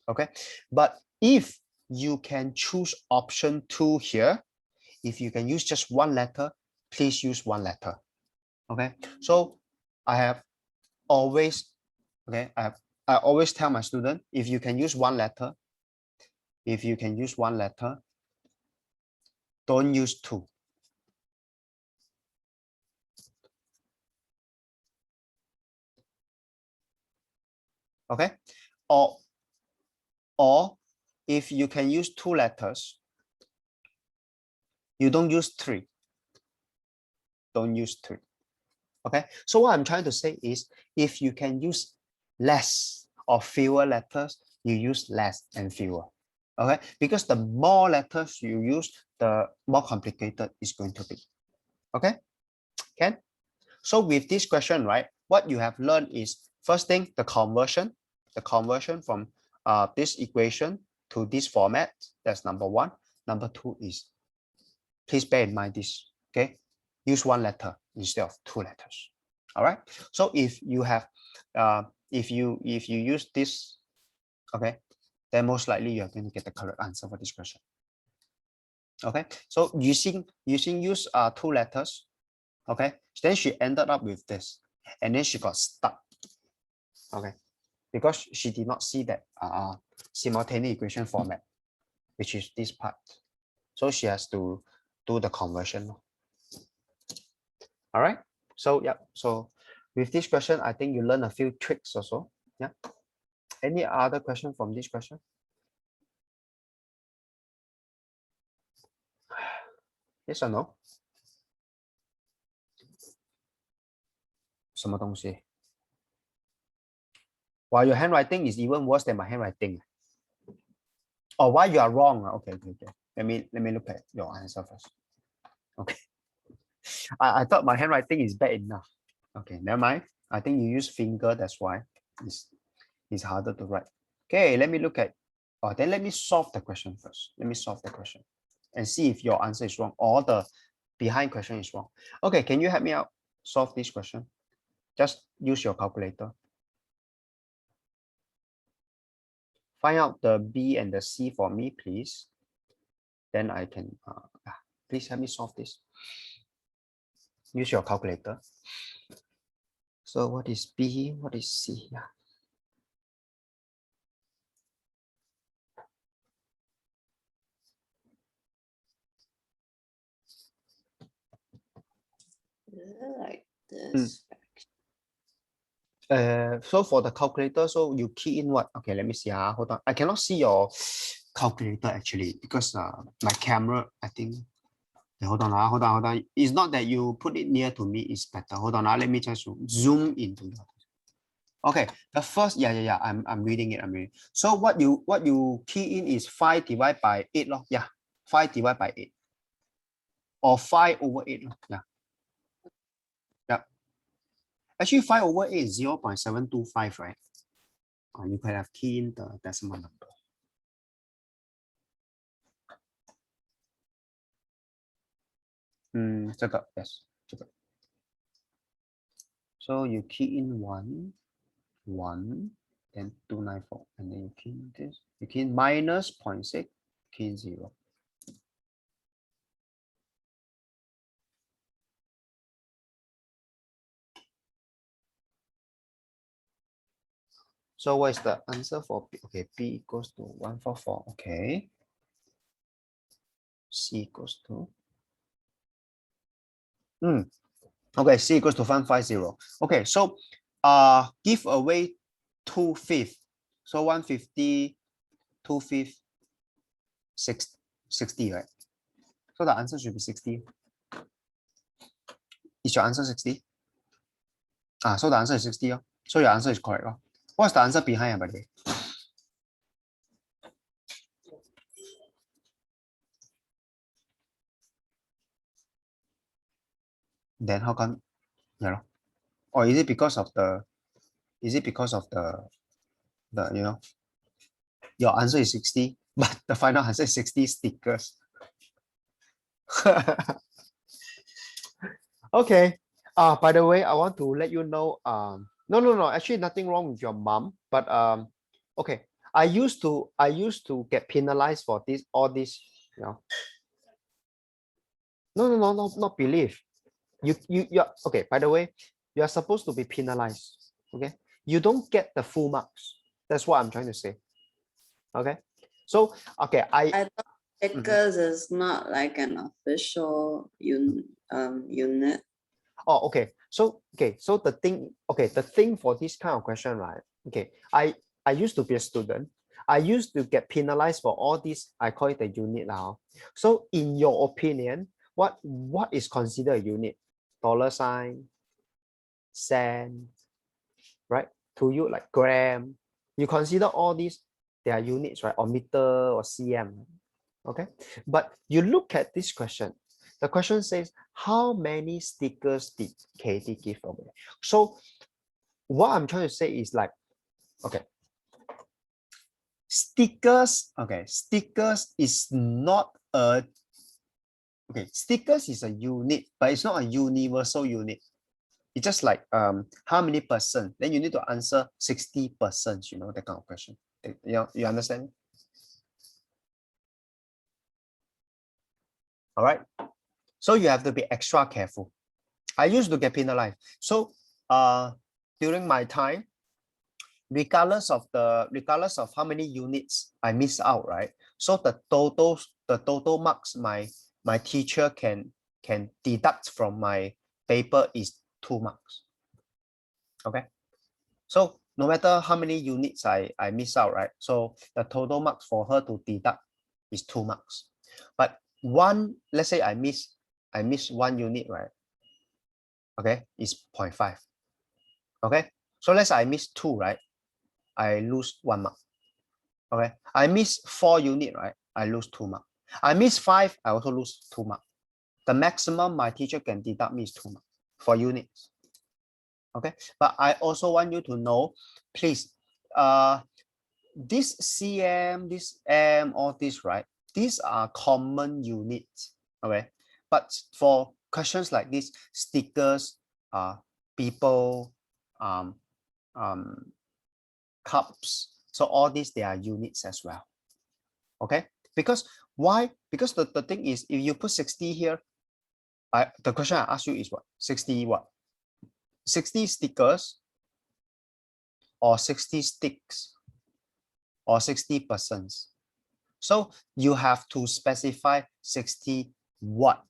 Okay, but if you can choose option 2 here, if you can use just one letter, please use one letter. Okay, so I have always, okay, I always tell my student, if you can use one letter, don't use two. Okay, or if you can use two letters, you don't use three. Don't use three. Okay, so what I'm trying to say is, if you can use less or fewer letters, you use less and fewer. Okay, because the more letters you use, the more complicated it's going to be. Okay, Ken? So with this question, right, what you have learned is, first thing, the conversion from this equation to this format. That's number 1. Number 2 is, please bear in mind this, okay? Use one letter instead of two letters. All right. So if you have, if you use this, okay, then most likely you are going to get the correct answer for this question. Okay. So using use two letters, okay, then she ended up with this, and then she got stuck. Okay, because she did not see that simultaneous equation format, which is this part. So she has to do the conversion. All right. So yeah. So With this question, I think you learn a few tricks also. Yeah. Any other question from this question? Yes or no? 什么东西? Wow, your handwriting is even worse than my handwriting. Oh, why you are wrong? Okay. Let me look at your answer first. Okay. I thought my handwriting is bad enough. Okay, never mind. I think you use finger, that's why it's harder to write. Okay, let me look at, then let me solve the question first. Let me solve the question and see if your answer is wrong or the behind question is wrong. Okay, can you help me out solve this question? Just use your calculator. Find out the B and the C for me, please. Then I can, please help me solve this. Use your calculator. So what is B? What is C? Yeah. Like this. So for the calculator, so you key in what? Okay, let me see. Hold on. I cannot see your calculator actually because my camera, I think. Hold on. Hold on. It's not that you put it near to me, it's better. Hold on. Let me just zoom into the. Okay, the first, yeah. I'm reading it. So what you key in is 5 divided by 8. Yeah, 5 divided by 8. Or 5 over 8. Yeah. Actually, 5 over 8 is 0.725, right? You could have keyed in the decimal number. Yes. So you key in 1, then 294, and then you key in this. You key in minus 0.6, key in 0. So what is the answer for P? Okay, P equals to 144. Okay. C equals to. Okay, C equals to 150. Okay, so give away 2/5. So 150, 2/5, 60, right? So the answer should be 60. Is your answer 60? So the answer is 60. So your answer is correct. What's the answer behind, by the way? Then how come, or is it because of the your answer is 60, but the final answer is 60 stickers. Okay. By the way, I want to let you know, no, actually nothing wrong with your mom, but okay. I used to get penalized for all this, No, not believe. You're okay. By the way, you are supposed to be penalized. Okay, you don't get the full marks. That's what I'm trying to say. Okay, so okay, I thought stickers is not like an official unit. Oh, okay. So the thing for this kind of question, right? Okay, I used to be a student. I used to get penalized for all this. I call it a unit now. So in your opinion, what is considered a unit? Dollar sign, cent, right? To you, like gram. You consider all these, they are units, right? Or meter or cm. Okay, but you look at this question. The question says, how many stickers did Katie give away? So what I'm trying to say is like, okay, stickers is not a, stickers is a unit, but it's not a universal unit. It's just like how many percent? Then you need to answer 60%, that kind of question. You understand? All right. So you have to be extra careful. I used to get penalized. So during my time, regardless of how many units I miss out, right? So the total marks my teacher can deduct from my paper is 2 marks. Okay. So no matter how many units I miss out, right? So the total marks for her to deduct is 2 marks. But let's say I miss 1 unit, right? Okay, is 0.5. Okay. So let's say I miss 2, right? I lose 1 mark. Okay. I miss 4 unit, right? I lose 2 mark. I miss 5, I also lose 2 mark. The maximum my teacher can deduct me is 2 mark for units. Okay. But I also want you to know, please, this cm, this m, all this, right? These are common units. Okay. But for questions like this, stickers, people, cups, so all these, they are units as well. Okay. Because why? Because the thing is, if you put 60 here, the question I ask you is what? 60 what? 60 stickers or 60 sticks or 60 persons. So you have to specify 60 what.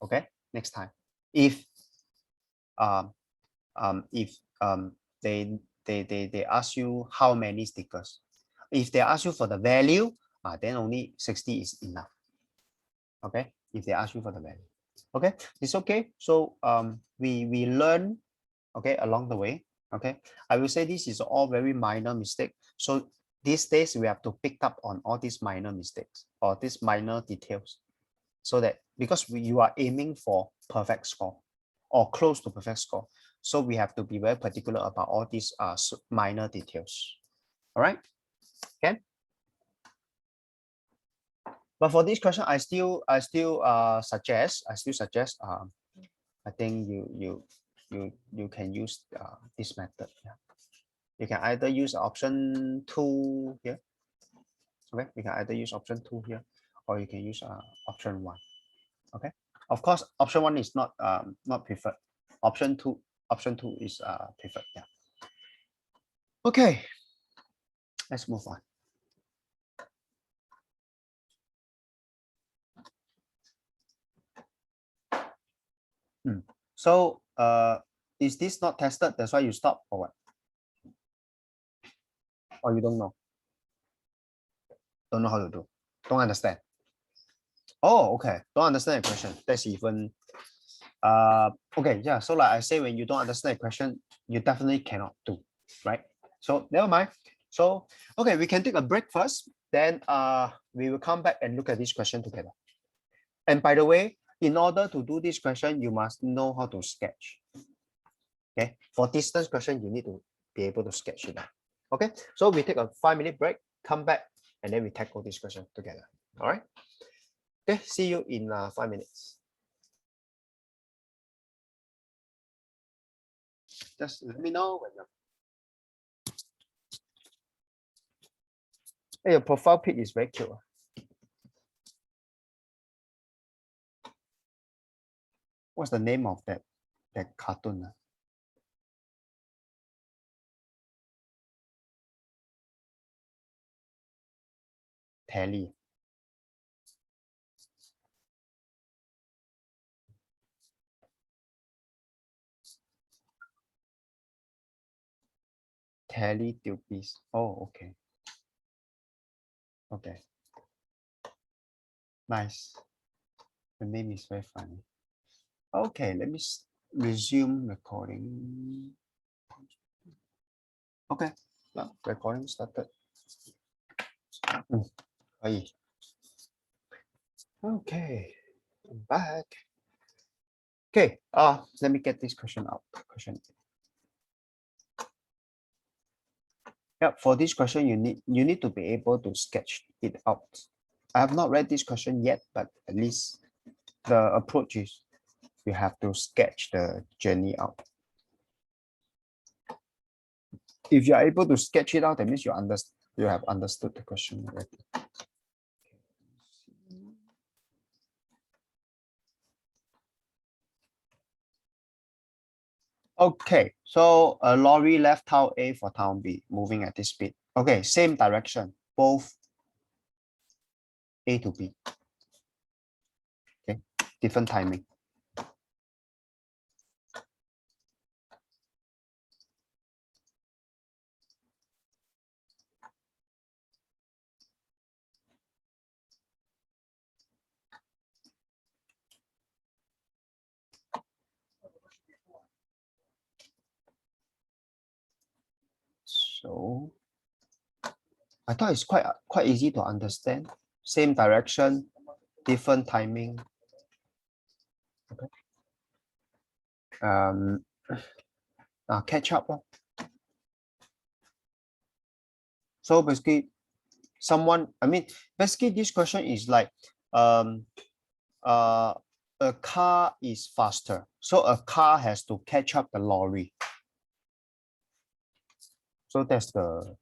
Okay, next time. If they ask you how many stickers, if they ask you for the value, then only 60 is enough. Okay, if they ask you for the value. Okay, it's okay. So we learn, okay, along the way. Okay, I will say this is all very minor mistake. So these days we have to pick up on all these minor mistakes or these minor details, so that because you are aiming for perfect score or close to perfect score, so we have to be very particular about all these minor details. All right, okay. But for this question, I still suggest I think you can use this method. Yeah. You can either use option 2 here. Okay, you can either use option 2 here, or you can use option 1. Okay, of course, option 1 is not preferred. Option 2 is preferred. Yeah. Okay, let's move on. So is this not tested? That's why you stop, or what? Or you don't know? Don't know how to do? Don't understand? Oh, okay. Don't understand the question. That's even okay. Yeah. So like I say, when you don't understand the question, you definitely cannot do, right? So never mind. So okay, we can take a break first. Then we will come back and look at this question together. And by the way, in order to do this question, you must know how to sketch. Okay. For distance question, you need to be able to sketch it out. Okay. So we take a 5-minute break, come back, and then we tackle this question together. All right. Okay. See you in 5 minutes. Just let me know when you're. Hey, your profile pic is very cute. What's the name of that cartoon? Tally. Teletubbies. Oh, okay. Okay. Nice. The name is very funny. Okay, let me resume recording. Okay, well, recording started. Okay, I'm back. Okay, let me get this question out. Yeah, for this question, you need to be able to sketch it out. I have not read this question yet, but at least the approach is you have to sketch the journey out. If you are able to sketch it out, that means you have understood the question already. Okay, so a lorry left town A for town B, moving at this speed. Okay, same direction, both A to B. Okay, different timing. So I thought it's quite easy to understand. Same direction, different timing. Okay. Catch up. So basically, basically this question is like a car is faster. So a car has to catch up the lorry. So that's the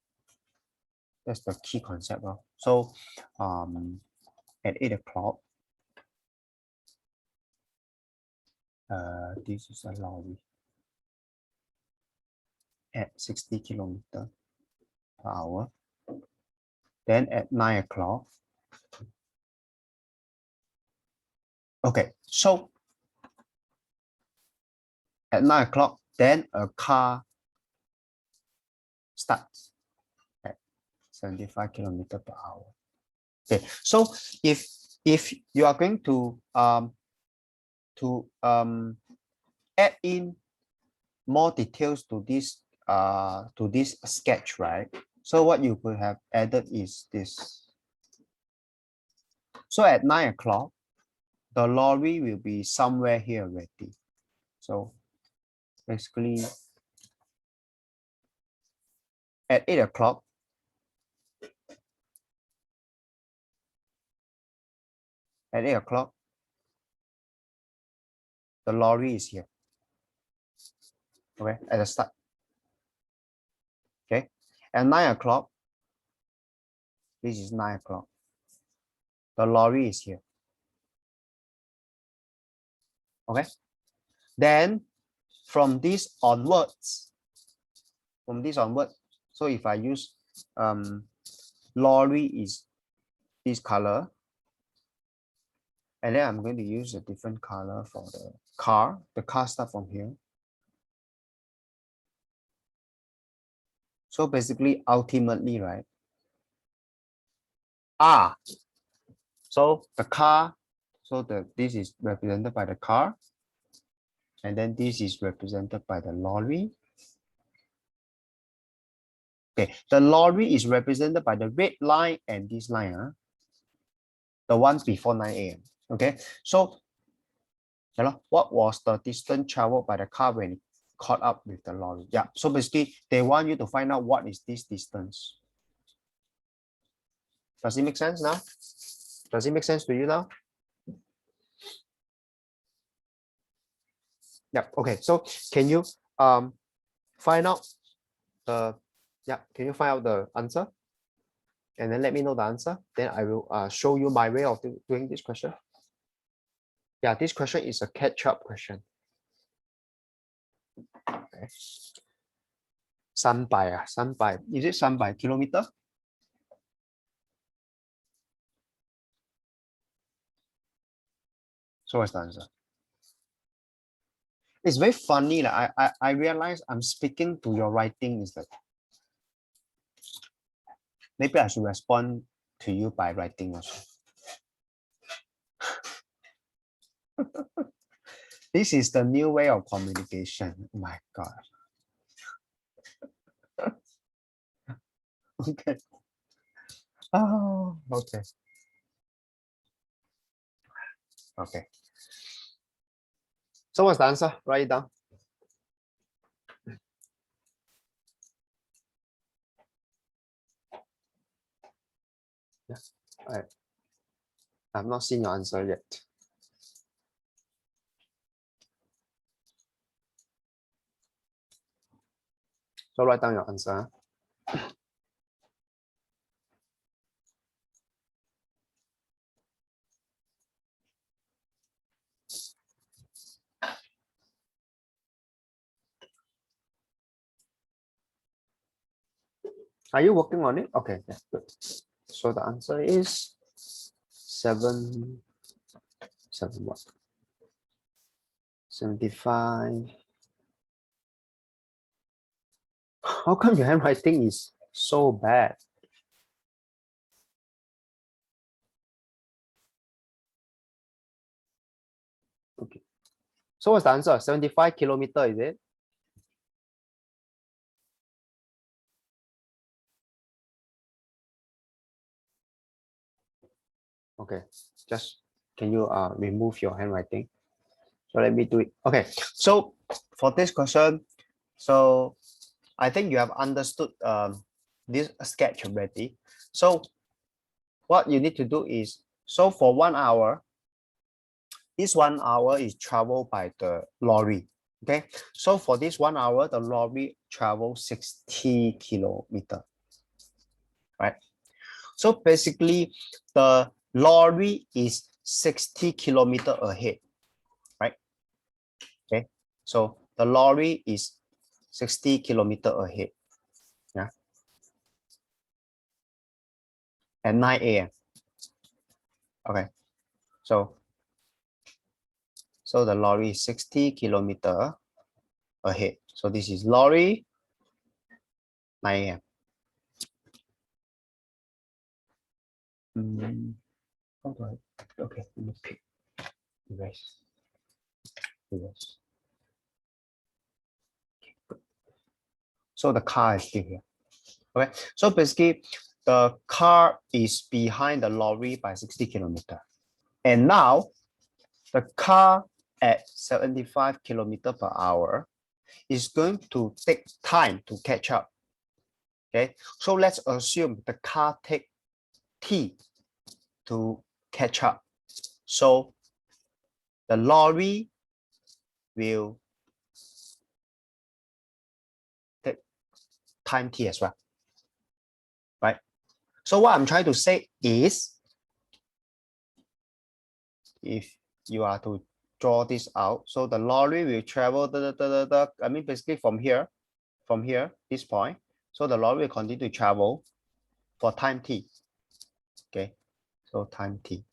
key concept. So at 8 o'clock, this is a lorry at 60 kilometers per hour. Then at 9 o'clock, okay, so at 9 o'clock, then a car starts at 75 kilometers per hour. Okay, so if you are going to add in more details to this sketch, right? So what you could have added is this. So at 9 o'clock, the lorry will be somewhere here already. So basically at 8 o'clock, the lorry is here. Okay, at the start. Okay, at 9 o'clock, this is 9 o'clock. The lorry is here. Okay, then from this onwards, so if I use lorry is this color, and then I'm going to use a different color for the car. The car starts from here. So basically, ultimately, right? So the car, so this is represented by the car, and then this is represented by the lorry. Okay, the lorry is represented by the red line and this line, the ones before 9 a.m. Okay, so what was the distance traveled by the car when it caught up with the lorry? Yeah, so basically they want you to find out what is this distance. Does it make sense now? Does it make sense to you now? Yeah, okay, so can you find out can you find out the answer? And then let me know the answer. Then I will show you my way of doing this question. Yeah, this question is a catch-up question. Okay. 300 is it 300 kilometer? So what's the answer? It's very funny. Like, I realize I'm speaking to your writing is like, maybe I should respond to you by writing also. This is the new way of communication. Oh my God. Okay. Oh, okay. Okay. So what's the answer? Write it down. Yeah. All right. I've not seen your answer yet. So write down your answer. Are you working on it? Okay, yeah, good. So the answer is 75. How come your handwriting is so bad? Okay. So what's the answer? 75 kilometers, is it? Okay, just can you remove your handwriting? So let me do it. Okay, so for this question, so I think you have understood this sketch already. So what you need to do is, so for 1 hour, this 1 hour is traveled by the lorry. Okay, so for this 1 hour, the lorry travels 60 kilometers, right? So basically, the lorry is 60 kilometers ahead, right? Okay, so the lorry is 60 kilometers ahead. Yeah, at 9 a.m. Okay, so the lorry is 60 kilometers ahead. So this is lorry 9 a.m. How do I? Okay, let me pick. Erase. Erase. So the car is still here. Okay, so basically the car is behind the lorry by 60 kilometers. And now the car at 75 kilometers per hour is going to take time to catch up. Okay, so let's assume the car take T to catch up. So the lorry will take time T as well, right? So what I'm trying to say is, if you are to draw this out, so the lorry will travel, I mean, basically from here, this point. So the lorry will continue to travel for time T. Okay, so time T.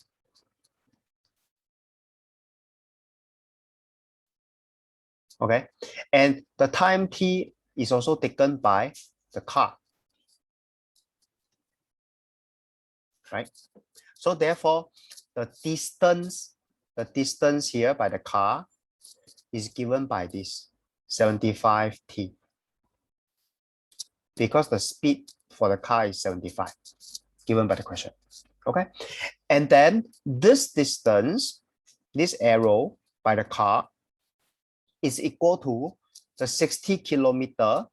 Okay, and the time T is also taken by the car, right? So therefore, the distance here by the car is given by this 75 T, because the speed for the car is 75, given by the question. Okay, and then this distance, this arrow by the car, is equal to the 60 kilometer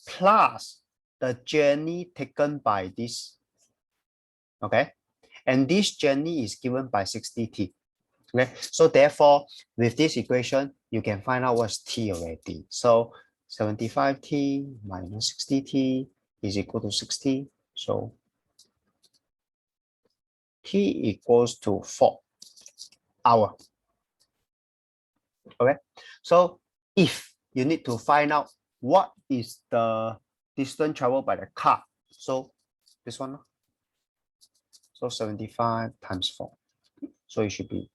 plus the journey taken by this. Okay, and this journey is given by 60T. Okay, so therefore, with this equation, you can find out what's T already. So 75T minus 60T is equal to 60. So T equals to 4 hours. Okay, so if you need to find out what is the distance traveled by the car, so this one, so 75 times 4, so it should be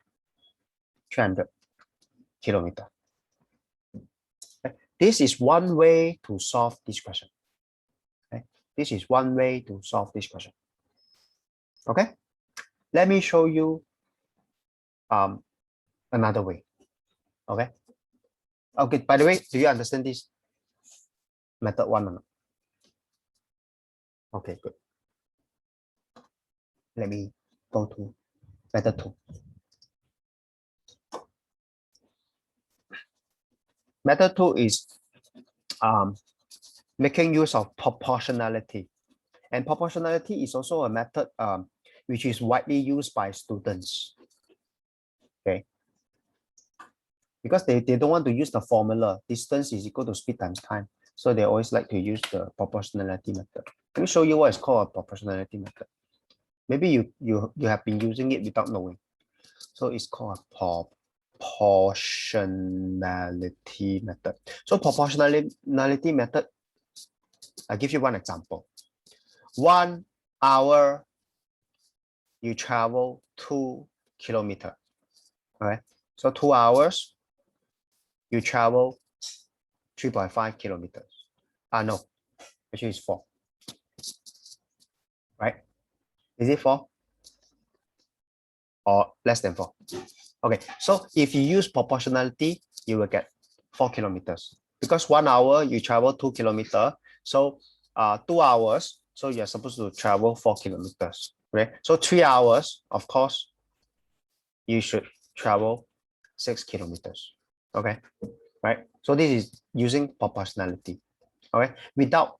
300 kilometers. Okay. This is one way to solve this question. Okay, this is one way to solve this question. Okay, let me show you another way. Okay, okay, by the way, do you understand this method 1 or not? Okay, good. Let me go to method 2. Method 2 is making use of proportionality, and proportionality is also a method which is widely used by students. Okay, because they don't want to use the formula distance is equal to speed times time, so they always like to use the proportionality method. Let me show you what is called a proportionality method. Maybe you have been using it without knowing. So it's called a proportionality method. So proportionality method, I'll give you one example. 1 hour you travel 2 kilometers. All right, so 2 hours you travel 3.5 kilometers. No, actually it's 4. Right? Is it 4? Or less than 4? Okay, so if you use proportionality, you will get 4 kilometers. Because 1 hour you travel 2 kilometers. So 2 hours, so you're supposed to travel 4 kilometers. Okay, so 3 hours, of course, you should travel 6 kilometers. Okay, right? So this is using proportionality. Okay, without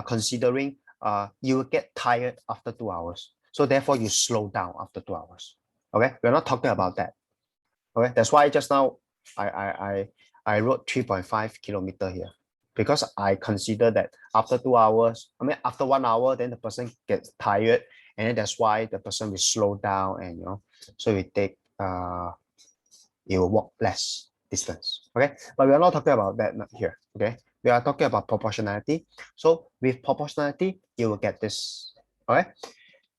considering you will get tired after 2 hours. So therefore you slow down after 2 hours. Okay, we're not talking about that. Okay, that's why just now I wrote 3.5 kilometer here, because I consider that after 2 hours, I mean after 1 hour, then the person gets tired, and then that's why the person will slow down, and so we take you will walk less distance. Okay, but we are not talking about that here. Okay, we are talking about proportionality. So with proportionality, you will get this. Okay,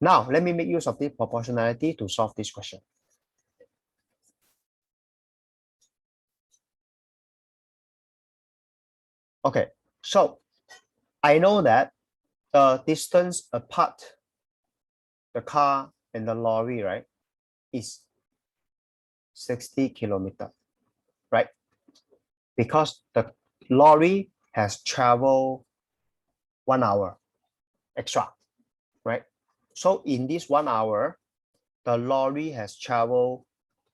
now let me make use of the proportionality to solve this question. Okay, so I know that the distance apart the car and the lorry, right, is 60 kilometer, right? Because the lorry has traveled 1 hour extra, right? So in this 1 hour, the lorry has traveled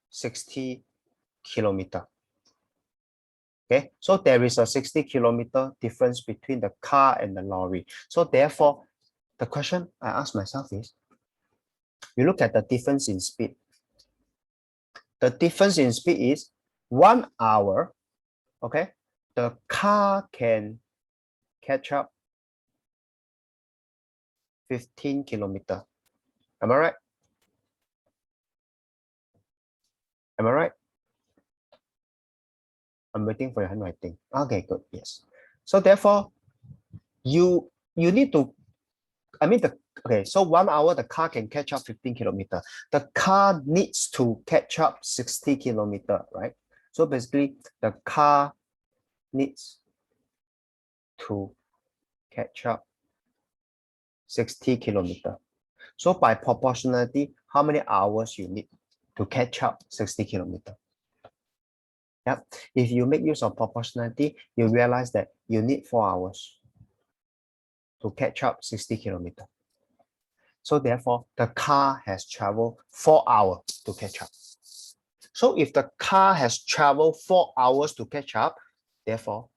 60 kilometer. Okay, so there is a 60 kilometer difference between the car and the lorry. So therefore, the question I ask myself is, you look at the difference in speed. The difference in speed is 1 hour. Okay, the car can catch up 15 kilometer. Am I right? Am I right? I'm waiting for your handwriting. Okay, good. Yes. So therefore, you need to, I mean, okay, so 1 hour, the car can catch up 15 kilometer. The car needs to catch up 60 kilometer, right? So basically, the car needs to catch up 60 kilometer. So by proportionality, how many hours you need to catch up 60 kilometer? Yep. If you make use of proportionality, you realize that you need 4 hours to catch up 60 kilometer. So therefore, the car has traveled 4 hours to catch up. So if the car has traveled 4 hours to catch up, therefore,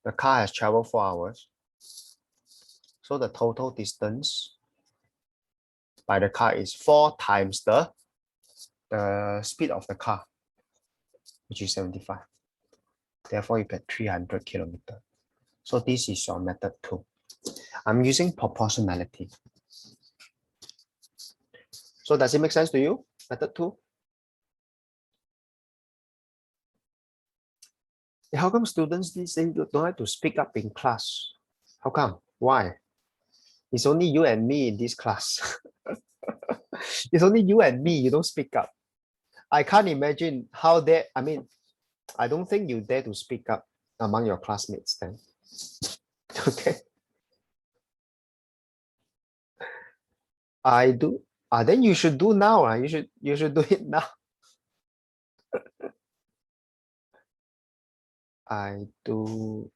the car has traveled 4 hours. So the total distance by the car is 4 times the speed of the car, which is 75. Therefore, you get 300 kilometers. So this is your method 2. I'm using proportionality. So does it make sense to you? Method 2? How come students these days don't have to speak up in class? How come? Why? It's only you and me in this class. It's only you and me. You don't speak up. I can't imagine how they, I mean, I don't think you dare to speak up among your classmates then. Okay. I do. Then you should do now. You should do it now. I do.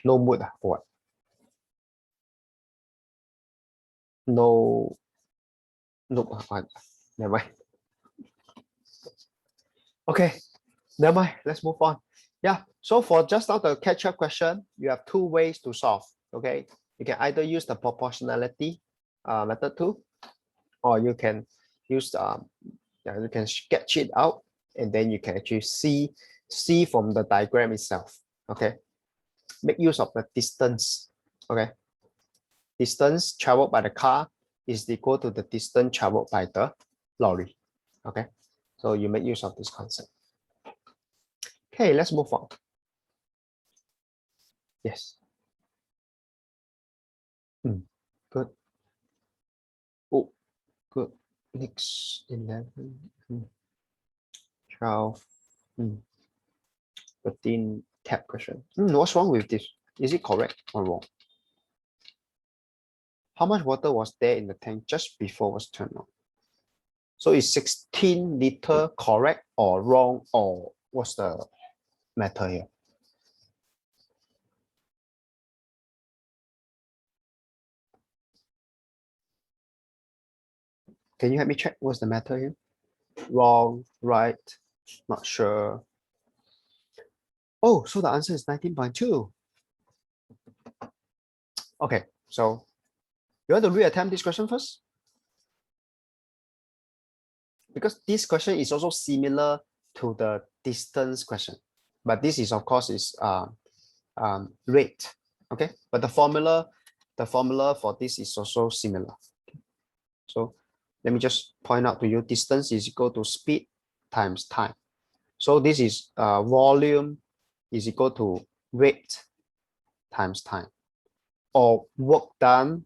No mood for what? No. No. Never mind. Okay. Never mind. Let's move on. Yeah. So for just now the catch-up question, you have 2 ways to solve. Okay. You can either use the proportionality method 2, or you can use you can sketch it out, and then you can actually see from the diagram itself. Okay. Make use of the distance. Okay. Distance traveled by the car is equal to the distance traveled by the lorry. Okay. So you make use of this concept. Okay, let's move on. Yes. Good. Oh, good. Next 11, 12, 13 tab question. What's wrong with this? Is it correct or wrong? How much water was there in the tank just before it was turned on? So is 16 liter correct or wrong, or what's the matter here? Can you help me check what's the matter here? Wrong, right, not sure. Oh, so the answer is 19.2. Okay, so you want to reattempt this question first? Because this question is also similar to the distance question, but this is of course is rate. Okay, but the formula for this is also similar. So let me just point out to you, distance is equal to speed times time. So this is volume is equal to rate times time, or work done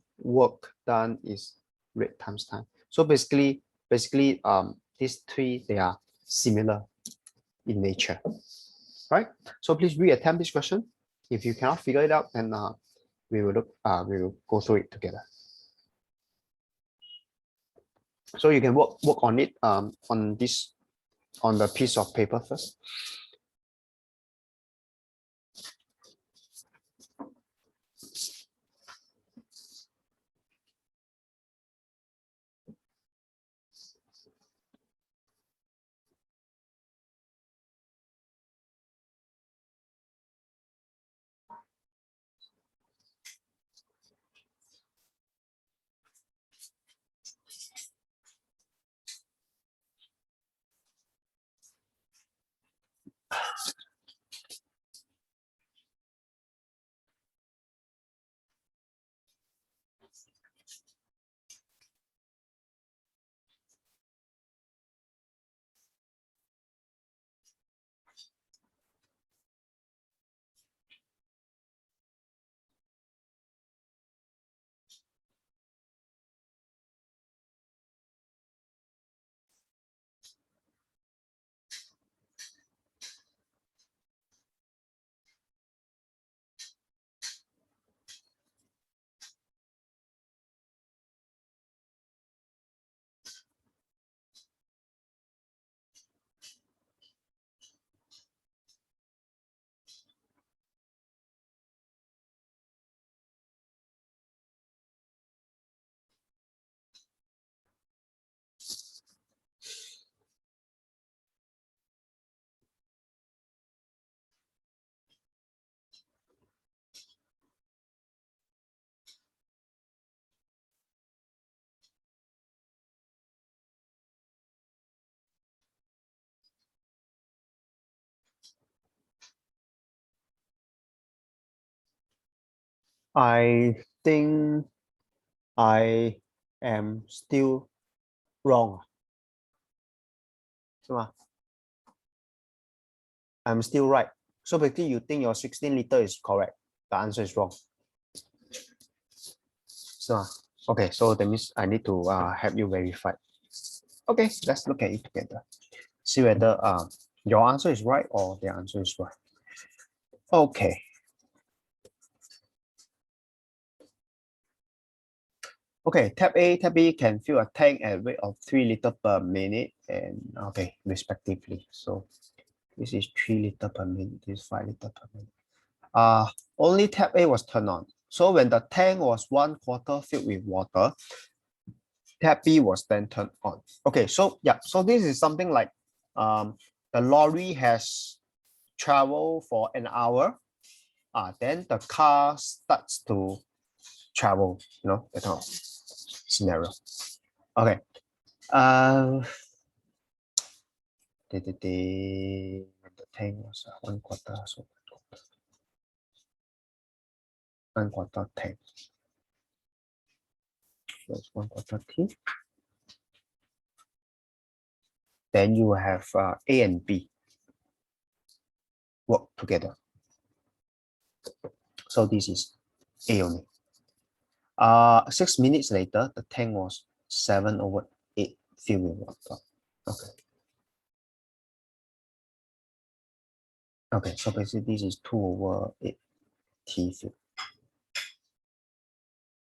is rate times time. So basically these three, they are similar in nature, right? So please reattempt this question. If you cannot figure it out, then we will go through it together. So you can work on it on the piece of paper first. I think I am still wrong. So I'm still right. So basically you think your 16 liter is correct. The answer is wrong. So okay, so that means I need to help you verify. Okay, let's look at it together. See whether your answer is right or the answer is right. Okay. Okay, tab A can fill a tank at rate of 3 liter per minute and okay, respectively. So this is 3 liter per minute, this is 5 liter per minute. Only tab A was turned on. So when the tank was 1/4 filled with water, tab B was then turned on. Okay, so yeah, so this is something like the lorry has traveled for an hour. Then the car starts to travel, that kind of scenario. Okay. The tank was 1/4, so 1/4 tank. So it's 1/4 T. Then you have A and B work together. So this is A only. 6 minutes later, the tank was 7/8 filled with water. Okay. Okay, so basically this is 2/8 T filled.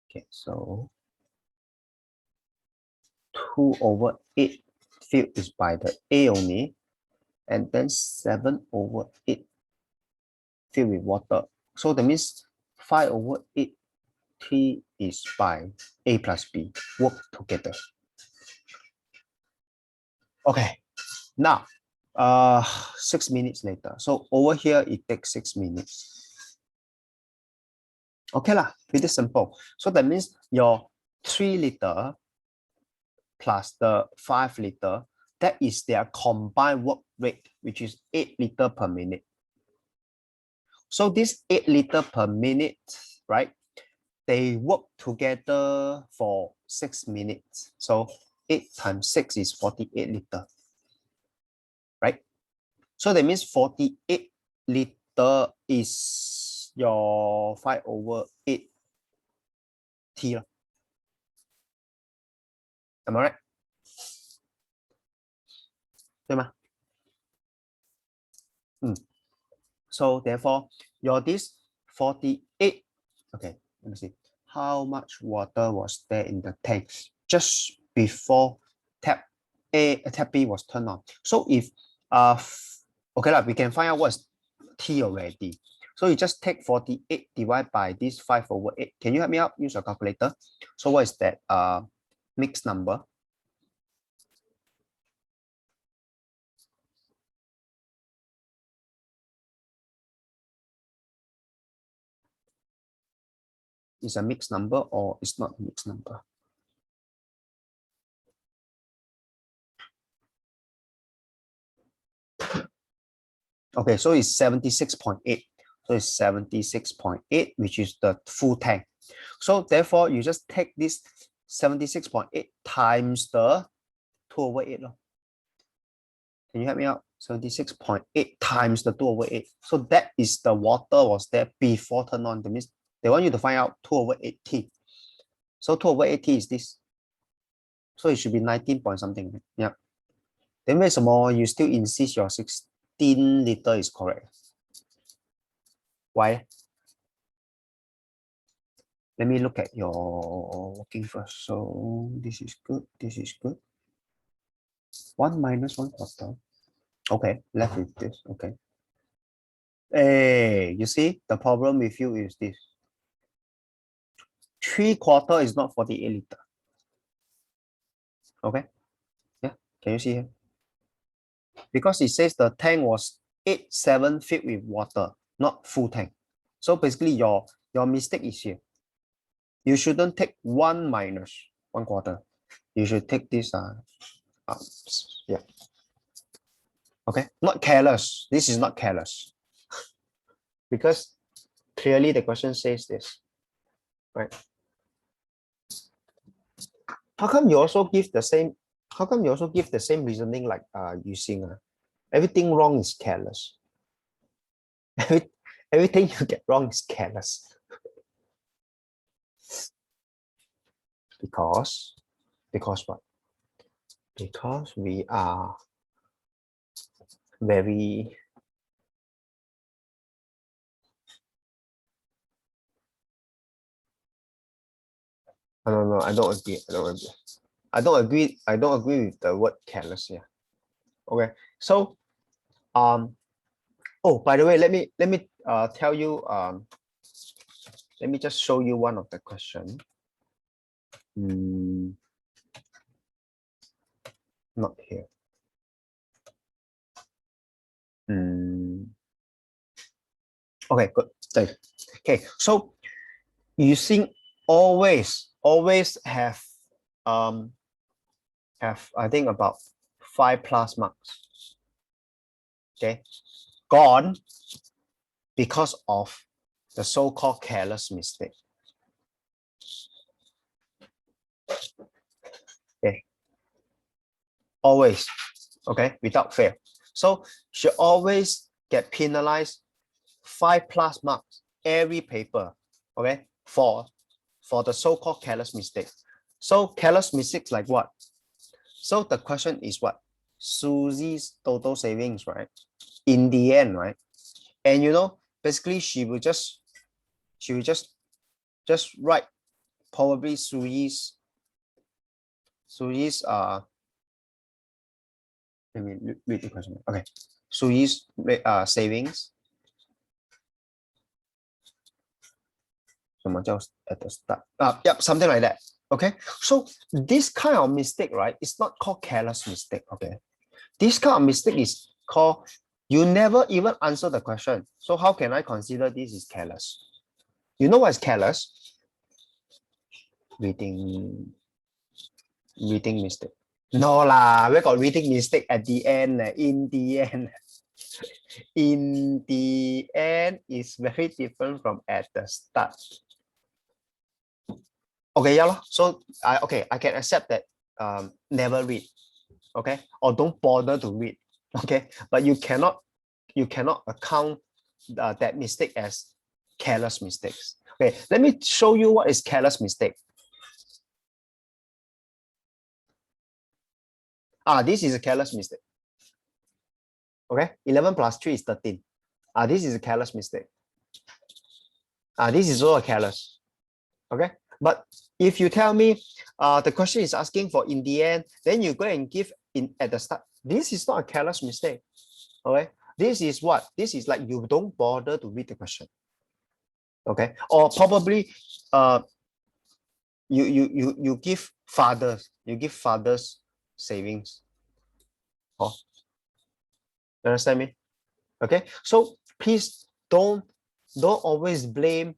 Okay, so 2/8 filled is by the A only, and then 7/8 filled with water. So that means 5/8 T is by A plus B, work together. Okay, now 6 minutes later. So over here it takes 6 minutes. Okay lah, pretty simple. So that means your 3 liter plus the 5 liter, that is their combined work rate, which is 8 liter per minute. So this 8 liter per minute, right? They work together for 6 minutes. So 8 times 6 is 48 liter, right? So that means 48 liter is your 5/8 T. Am I right? 对吗? So therefore, your this 48, okay, let me see. How much water was there in the tank just before tap B was turned on? So if okay lah, we can find out what's T already. So you just take 48 divided by this 5/8. Can you help me out? Use your calculator. So what is that mixed number? Is a mixed number or it's not a mixed number? Okay, so it's 76.8. So it's 76.8, which is the full tank. So therefore, you just take this 76.8 times the 2/8. Can you help me out? 76.8 times the 2/8. So that is the water was there before turn on. That means they want you to find out 2/8 T. So 2/8 T is this. So it should be 19 point something. Yeah. Then 为什么 you still insist your 16 liter is correct? Why? Let me look at your working first. So this is good. This is good. 1 minus 1/4. Okay, left with this. Okay. Hey, you see, the problem with you is this. 3/4 is not 48 liter. Okay. Yeah. Can you see here? Because it says the tank was 8/7 filled with water, not full tank. So basically your mistake is here. You shouldn't take 1 minus 1/4. You should take this yeah. Okay, not careless. This is not careless. Because clearly the question says this, right? How come you also give the same? How come you also give the same reasoning like using everything wrong is careless? Everything you get wrong is careless. Because what? Because we are very no, I don't agree. I don't agree with the word careless here. Okay, so oh, by the way, let me tell you let me just show you one of the question. Not here. Okay, good. Okay, so using always have I think about 5+ marks. Okay, gone because of the so-called careless mistake. Okay, always, okay, without fail. So she always get penalized 5+ marks every paper, okay, for the so-called careless mistake. So careless mistakes like what? So the question is what? Susie's total savings, right? In the end, right? And you know, basically she will just write probably Susie's let me read the question. Okay, Susie's savings. At the start. Yep, something like that. Okay, so this kind of mistake, right? It's not called careless mistake. Okay, This kind of mistake is called you never even answer the question. So how can I consider this is careless? You know what is careless? Reading mistake. No lah, we got reading mistake at the end. In the end. In the end is very different from at the start. Okay, yeah. So I can accept that never read. Okay, or don't bother to read. Okay, but you cannot account that mistake as careless mistakes. Okay, let me show you what is careless mistake. This is a careless mistake. Okay, 11 plus 3 is 13. This is a careless mistake. This is also careless. Okay, but if you tell me the question is asking for in the end, then you go and give in at the start. This is not a careless mistake. Okay, this is what? This is like you don't bother to read the question. Okay, or probably you give fathers savings. Oh, you understand me? Okay, so please don't always blame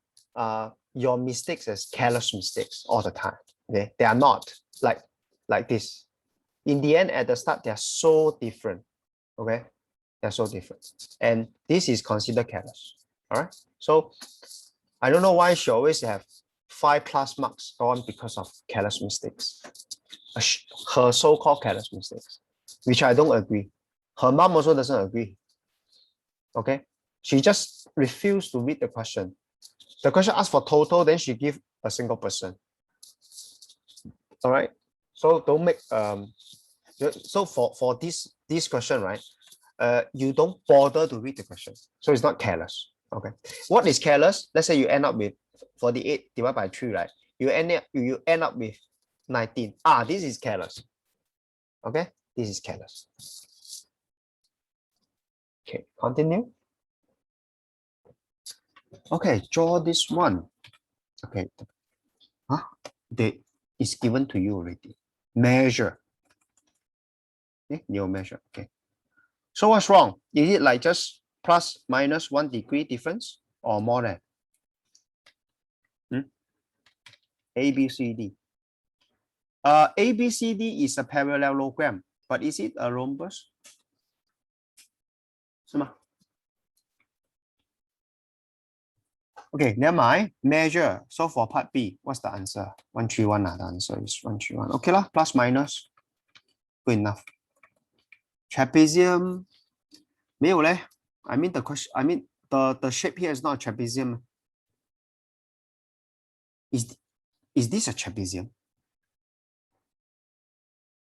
your mistakes as careless mistakes all the time. Okay, they are not like this. In the end, at the start, they are so different. Okay, they're so different, and this is considered careless. All right, so I don't know why she always have 5+ marks gone because of careless mistakes. Her so-called careless mistakes, which I don't agree. Her mom also doesn't agree. Okay, she just refused to read the question. The question asked for total, then she give a single person. All right, so don't make so for this question, right? You don't bother to read the question, so it's not careless. Okay, what is careless? Let's say you end up with 48 divided by 3, right? You end up with 19. This is careless. Okay, this is careless. Okay, continue. Okay, draw this one. Okay, it's given to you already. Measure. Okay, new measure. Okay. So what's wrong? Is it like just plus minus 1 degree difference or more than? A, B, C, D. A, B, C, D is a parallelogram, but is it a rhombus? 是吗? Okay, never mind. Measure. So for part B, what's the answer? 131. The answer is 131. Okay lah, plus minus. Good enough. Trapezium. 没有嘞. I mean the question. I mean the shape here is not a trapezium. Is this a trapezium?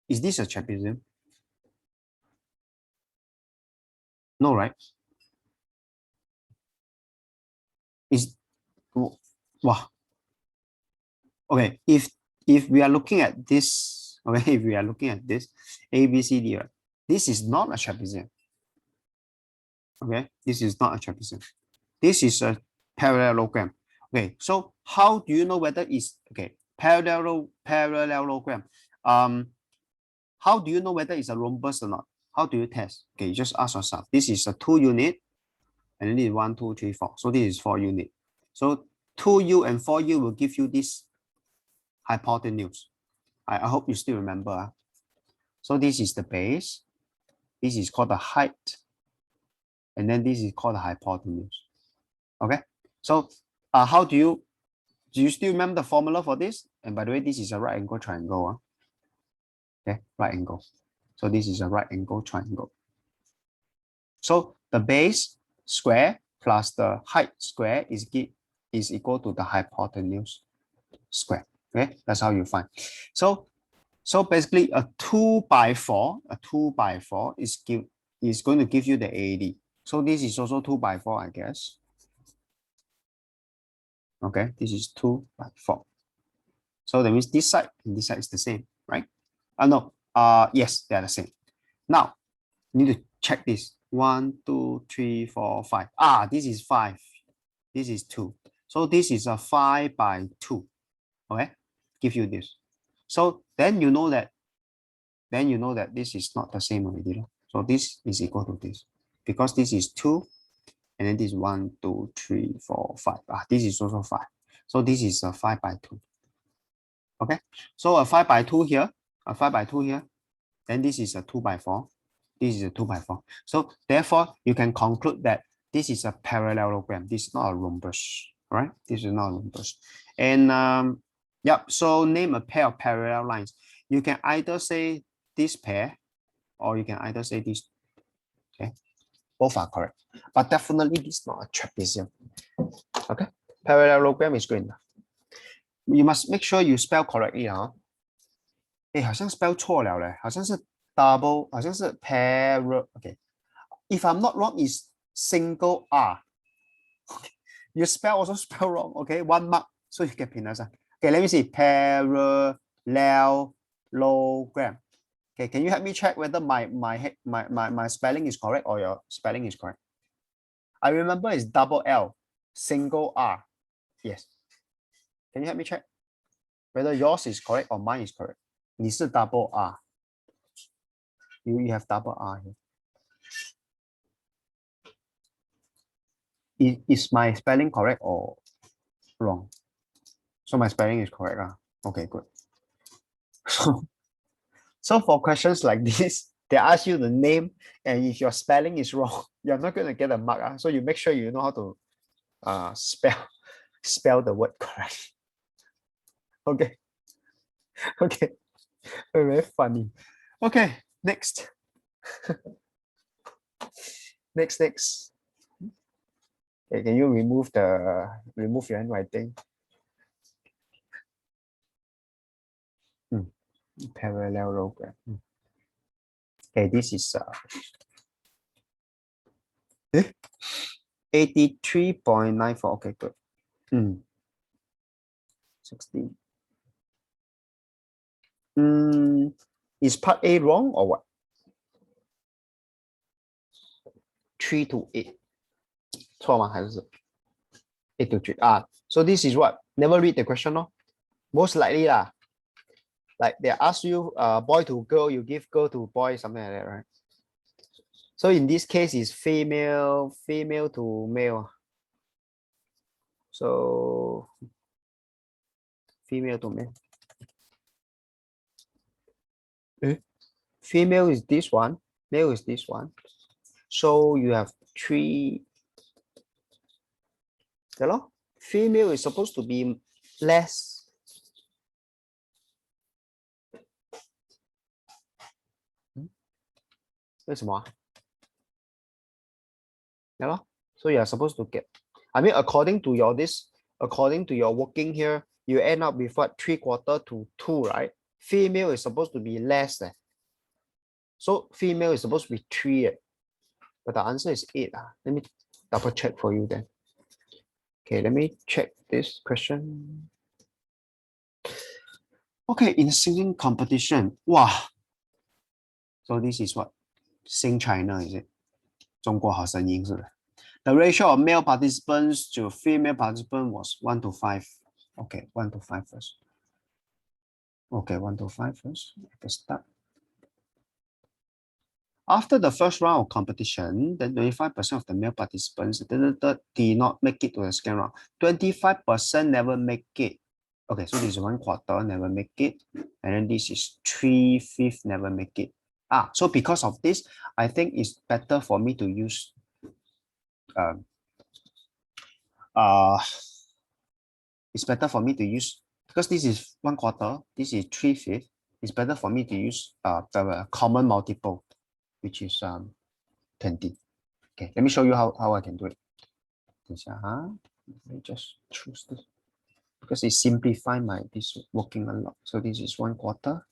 Is this a trapezium? No, right? Is wow. Okay, if we are looking at this, okay, if we are looking at this A, B, C, D, right? This is not a trapezium. Okay, this is not a trapezium. This is a parallelogram. Okay, so how do you know whether it's okay parallelogram? How do you know whether it's a rhombus or not? How do you test? Okay, you just ask yourself. This is a 2 unit, and then this is 1, 2, 3, 4. So this is 4 unit. So 2U and 4U will give you this hypotenuse. I hope you still remember. So this is the base. This is called the height. And then this is called the hypotenuse. Okay. So how do you still remember the formula for this? And by the way, this is a right angle triangle. Okay, right angle. So this is a right angle triangle. So the base square plus the height square is equal to the hypotenuse square. Okay, that's how you find. So basically a 2 by 4 is going to give you the AD. So this is also 2 by 4, I guess. Okay, this is 2 by 4. So that means this side and this side is the same, right? No, yes, they are the same. Now, you need to check this. 1, 2, 3, 4, 5. This is 5. This is 2. So this is a 5 by 2. Okay, give you this. So then you know that this is not the same already. So this is equal to this because this is 2 and then this is 1, 2, 3, 4, 5. This is also 5. So this is a 5 by 2. Okay, so a 5 by 2 here, a 5 by 2 here, then this is a 2 by 4. This is a 2 by 4. So therefore, you can conclude that this is a parallelogram. This is not a rhombus, right? This is not a rhombus. And yep, so name a pair of parallel lines. You can either say this pair or you can either say this. Okay, both are correct. But definitely this is not a trapezium. Okay, parallelogram is good enough. You must make sure you spell correctly 啊。诶，好像 spell 错了嘞，好像是 double，好像是 parallel。Okay, if I'm not wrong, is single R. You spell also spell wrong. Okay, 1 mark, so you get peanuts. Okay, let me see. Parallelogram. Okay, can you help me check whether my spelling is correct or your spelling is correct? I remember it's double L, single R. Yes. Can you help me check whether yours is correct or mine is correct? 你是 double R. You have double R here. Is my spelling correct or wrong? So my spelling is correct. Okay, good. So for questions like this, they ask you the name, and if your spelling is wrong, you're not going to get a mark. So you make sure you know how to spell the word correct. Okay. Okay. Very funny. Okay, next. Next. Okay, can you remove your handwriting? Parallelogram. Okay, this is 83.94. Okay, good. 16. Is part A wrong or what? 3 to 8. 错吗？还是 8 to 3? So this is what? Never read the question, no? Most likely lah. Like they ask you boy to girl, you give girl to boy, something like that, right? So in this case, it's female to male. So female to male. Female is this one, male is this one. So you have 3. Hello? Female is supposed to be less. 为什么啊？ Yeah, lor. So you are supposed to get. I mean, according to your working here, you end up with what 3/4 to 2, right? Female is supposed to be less. So female is supposed to be 3. But the answer is 8. Let me double check for you then. Okay, let me check this question. Okay, in singing competition, wow. So this is what? Sing China, is it? 中国好声音是不是? The ratio of male participants to female participants was 1 to 5. Okay, 1 to 5 first. Okay, 1 to 5 first. Let's start. After the first round of competition, then 25% of the male participants did not make it to the second round. 25% never make it. Okay, so this is 1/4 never make it. And then this is 3/5 never make it. So because of this, I think it's better for me to use it's better for me to use, because this is 1/4, this is 3/5. It's better for me to use the common multiple, which is 20. Okay, let me show you how I can do it. Let me just choose this because it simplifies my this working a lot. So this is 1/4.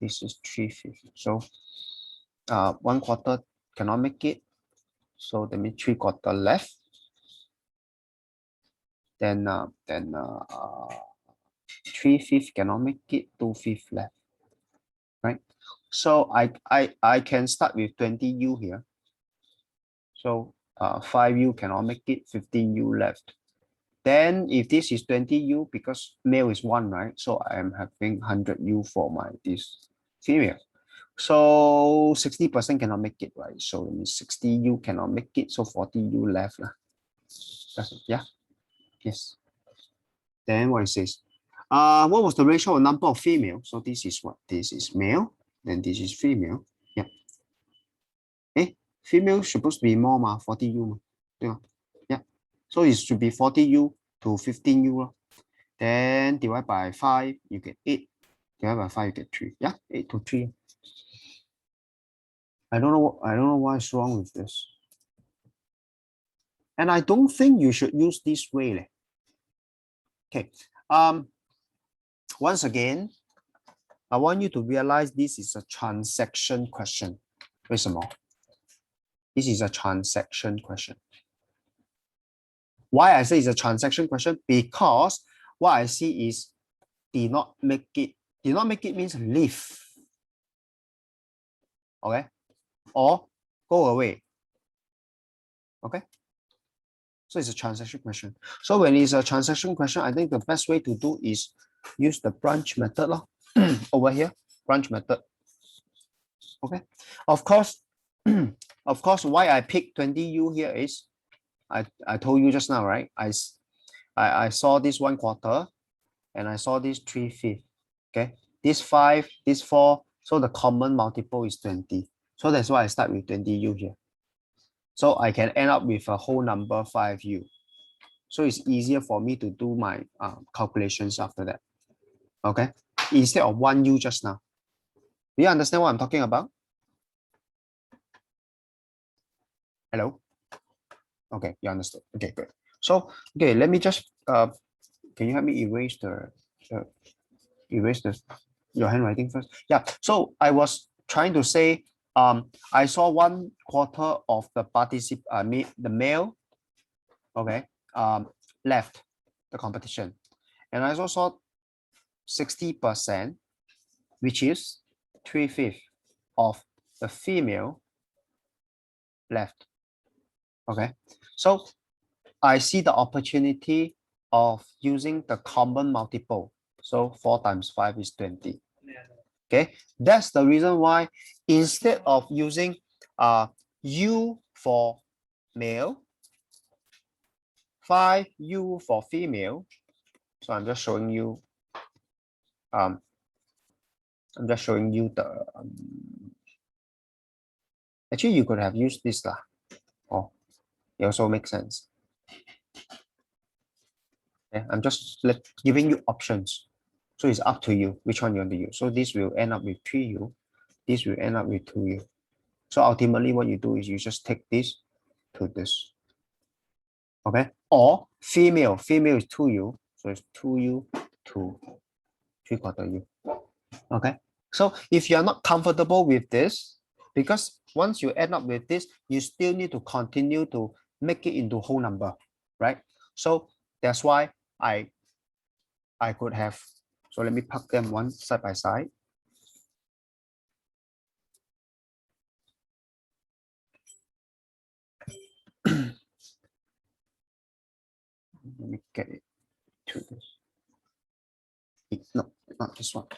This is 3/5. So 1/4 cannot make it. So that means 3/4 left. Then 3/5 cannot make it, 2/5 left. Right? So I can start with 20U here. So 5U cannot make it, 15U left. Then if this is 20U, because male is 1, right? So I am having 100U for my this female. So 60% cannot make it, right? So it means 60U cannot make it, so 40U left. That's it, yeah. Yes. Then what it says? What was the ratio of number of female? So this is what? This is male, then this is female. Yeah. Female supposed to be more 40U 嘛，对吗？Yeah. So it should be 40U to 15U. Then divide by 5, you get 8. Divide by 5, you get 3. Yeah, 8 to 3. I don't know what's wrong with this. And I don't think you should use this way. Leh. Okay. Once again, I want you to realize this is a transaction question. 为什么? This is a transaction question. Why I say it's a transaction question? Because what I see is did not make it. Did not make it means leave. Okay? Or go away. Okay? So it's a transaction question. So when it's a transaction question, I think the best way to do is use the branch method over here, branch method. Okay. Of course, why I picked 20U here is I told you just now, right? I saw this 1/4 and I saw this 3/5. Okay, this 5, this 4. So the common multiple is 20. So that's why I start with 20U here. So I can end up with a whole number 5U. So it's easier for me to do my calculations after that. Okay, instead of 1U just now. Do you understand what I'm talking about? Hello? Okay, you understood. Okay, good. So, okay, let me just, can you help me erase your handwriting first? Yeah, so I was trying to say, I saw 1/4 of the the male, okay, left the competition. And I also saw 60%, which is 3/5 of the female left. Okay, so I see the opportunity of using the common multiple. So 4 times 5 is 20. Okay, that's the reason why instead of using U for male, 5U for female. So I'm just showing you. I'm just showing you the. Actually, you could have used this lah. Oh, it also makes sense. Okay, I'm just giving you options. So it's up to you which one you want to use. So this will end up with 3U. This will end up with 2U. So ultimately what you do is you just take this to this. Okay. Or female. Female is 2U. So it's 2U to 3/4U. Okay. So if you're not comfortable with this, because once you end up with this, you still need to continue to make it into whole number, right? So that's why I could have. So let me pack them one side by side. Let me get it to this. No, not this one.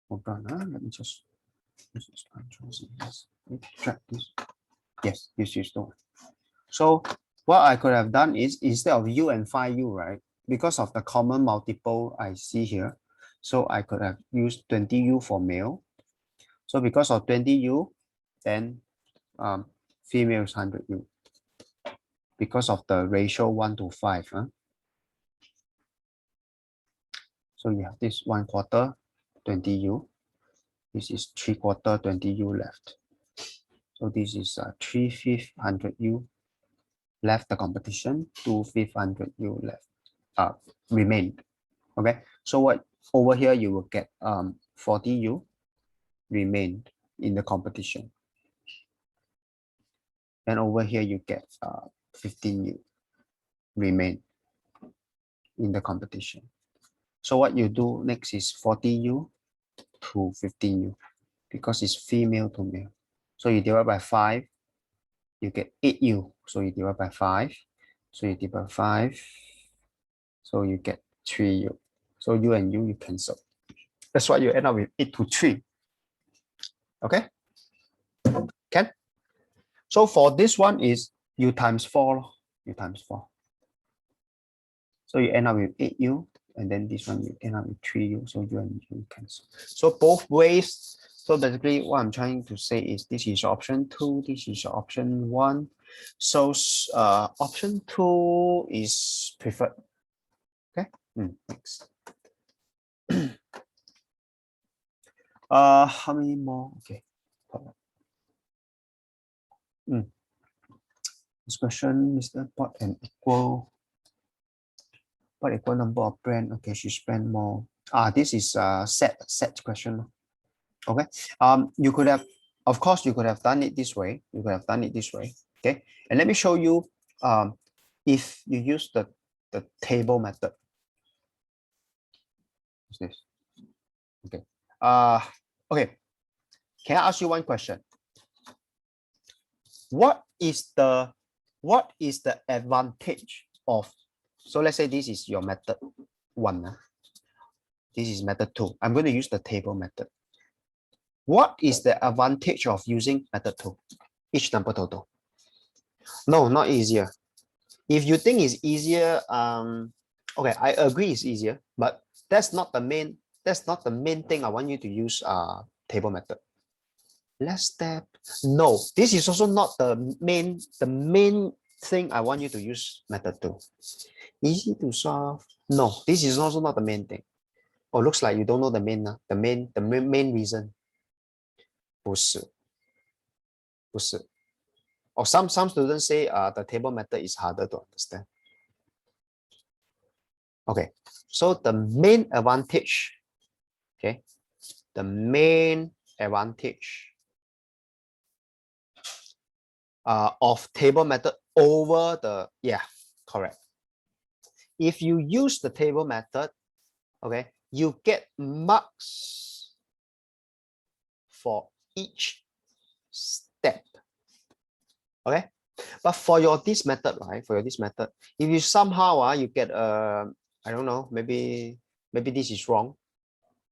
Hold on, let me just track this. Yes, this is the one. So what I could have done is instead of U and 5U, right? Because of the common multiple I see here, so I could have used 20U for male. So because of 20U, then female is 100U. Because of the ratio 1 to 5. So you have this 1/4 20U. This is 3/4 20U left. So this is 3/5 100U left the competition, 2/5 100U left remained. Okay, so what over here you will get 40U remained in the competition, and over here you get 15U remain in the competition. So what you do next is 40U to 15U because it's female to male. So you divide by 5, you get 8U. So you divide by 5. So you divide by 5. So you get 3U. So U and U you cancel. That's why you end up with 8 to 3. Okay? Can? So for this one is u times 4. U times 4. So you end up with 8u, and then this one you end up with 3u. So u and u cancel. So both ways. So basically what I'm trying to say is this is option 2, this is option 1. So option 2 is preferred. Okay, next. How many more? Okay. This question, Mr. Pot and equal. What equal number of brand? Okay, she spent more. This is a set question. Okay. You could have, of course, you could have done it this way. You could have done it this way. Okay. And let me show you. If you use the table method. What's this? Okay. Okay. Can I ask you one question? What is the advantage of, so let's say this is your method 1. This is method 2. I'm going to use the table method. What is the advantage of using method 2? Each number total. No, not easier. If you think it's easier, okay, I agree it's easier, but that's not the main thing I want you to use table method. Last step. No, this is also not the main thing I want you to use method 2. Easy to solve. No, this is also not the main thing. Oh, looks like you don't know the main reason. 不是. Or some students say the table method is harder to understand. Okay, so the main advantage, okay, the main advantage of table method over the, yeah, correct. If you use the table method, okay, you get marks for each step. Okay, but for this method, right? For this method, if you somehow you get I don't know, maybe this is wrong,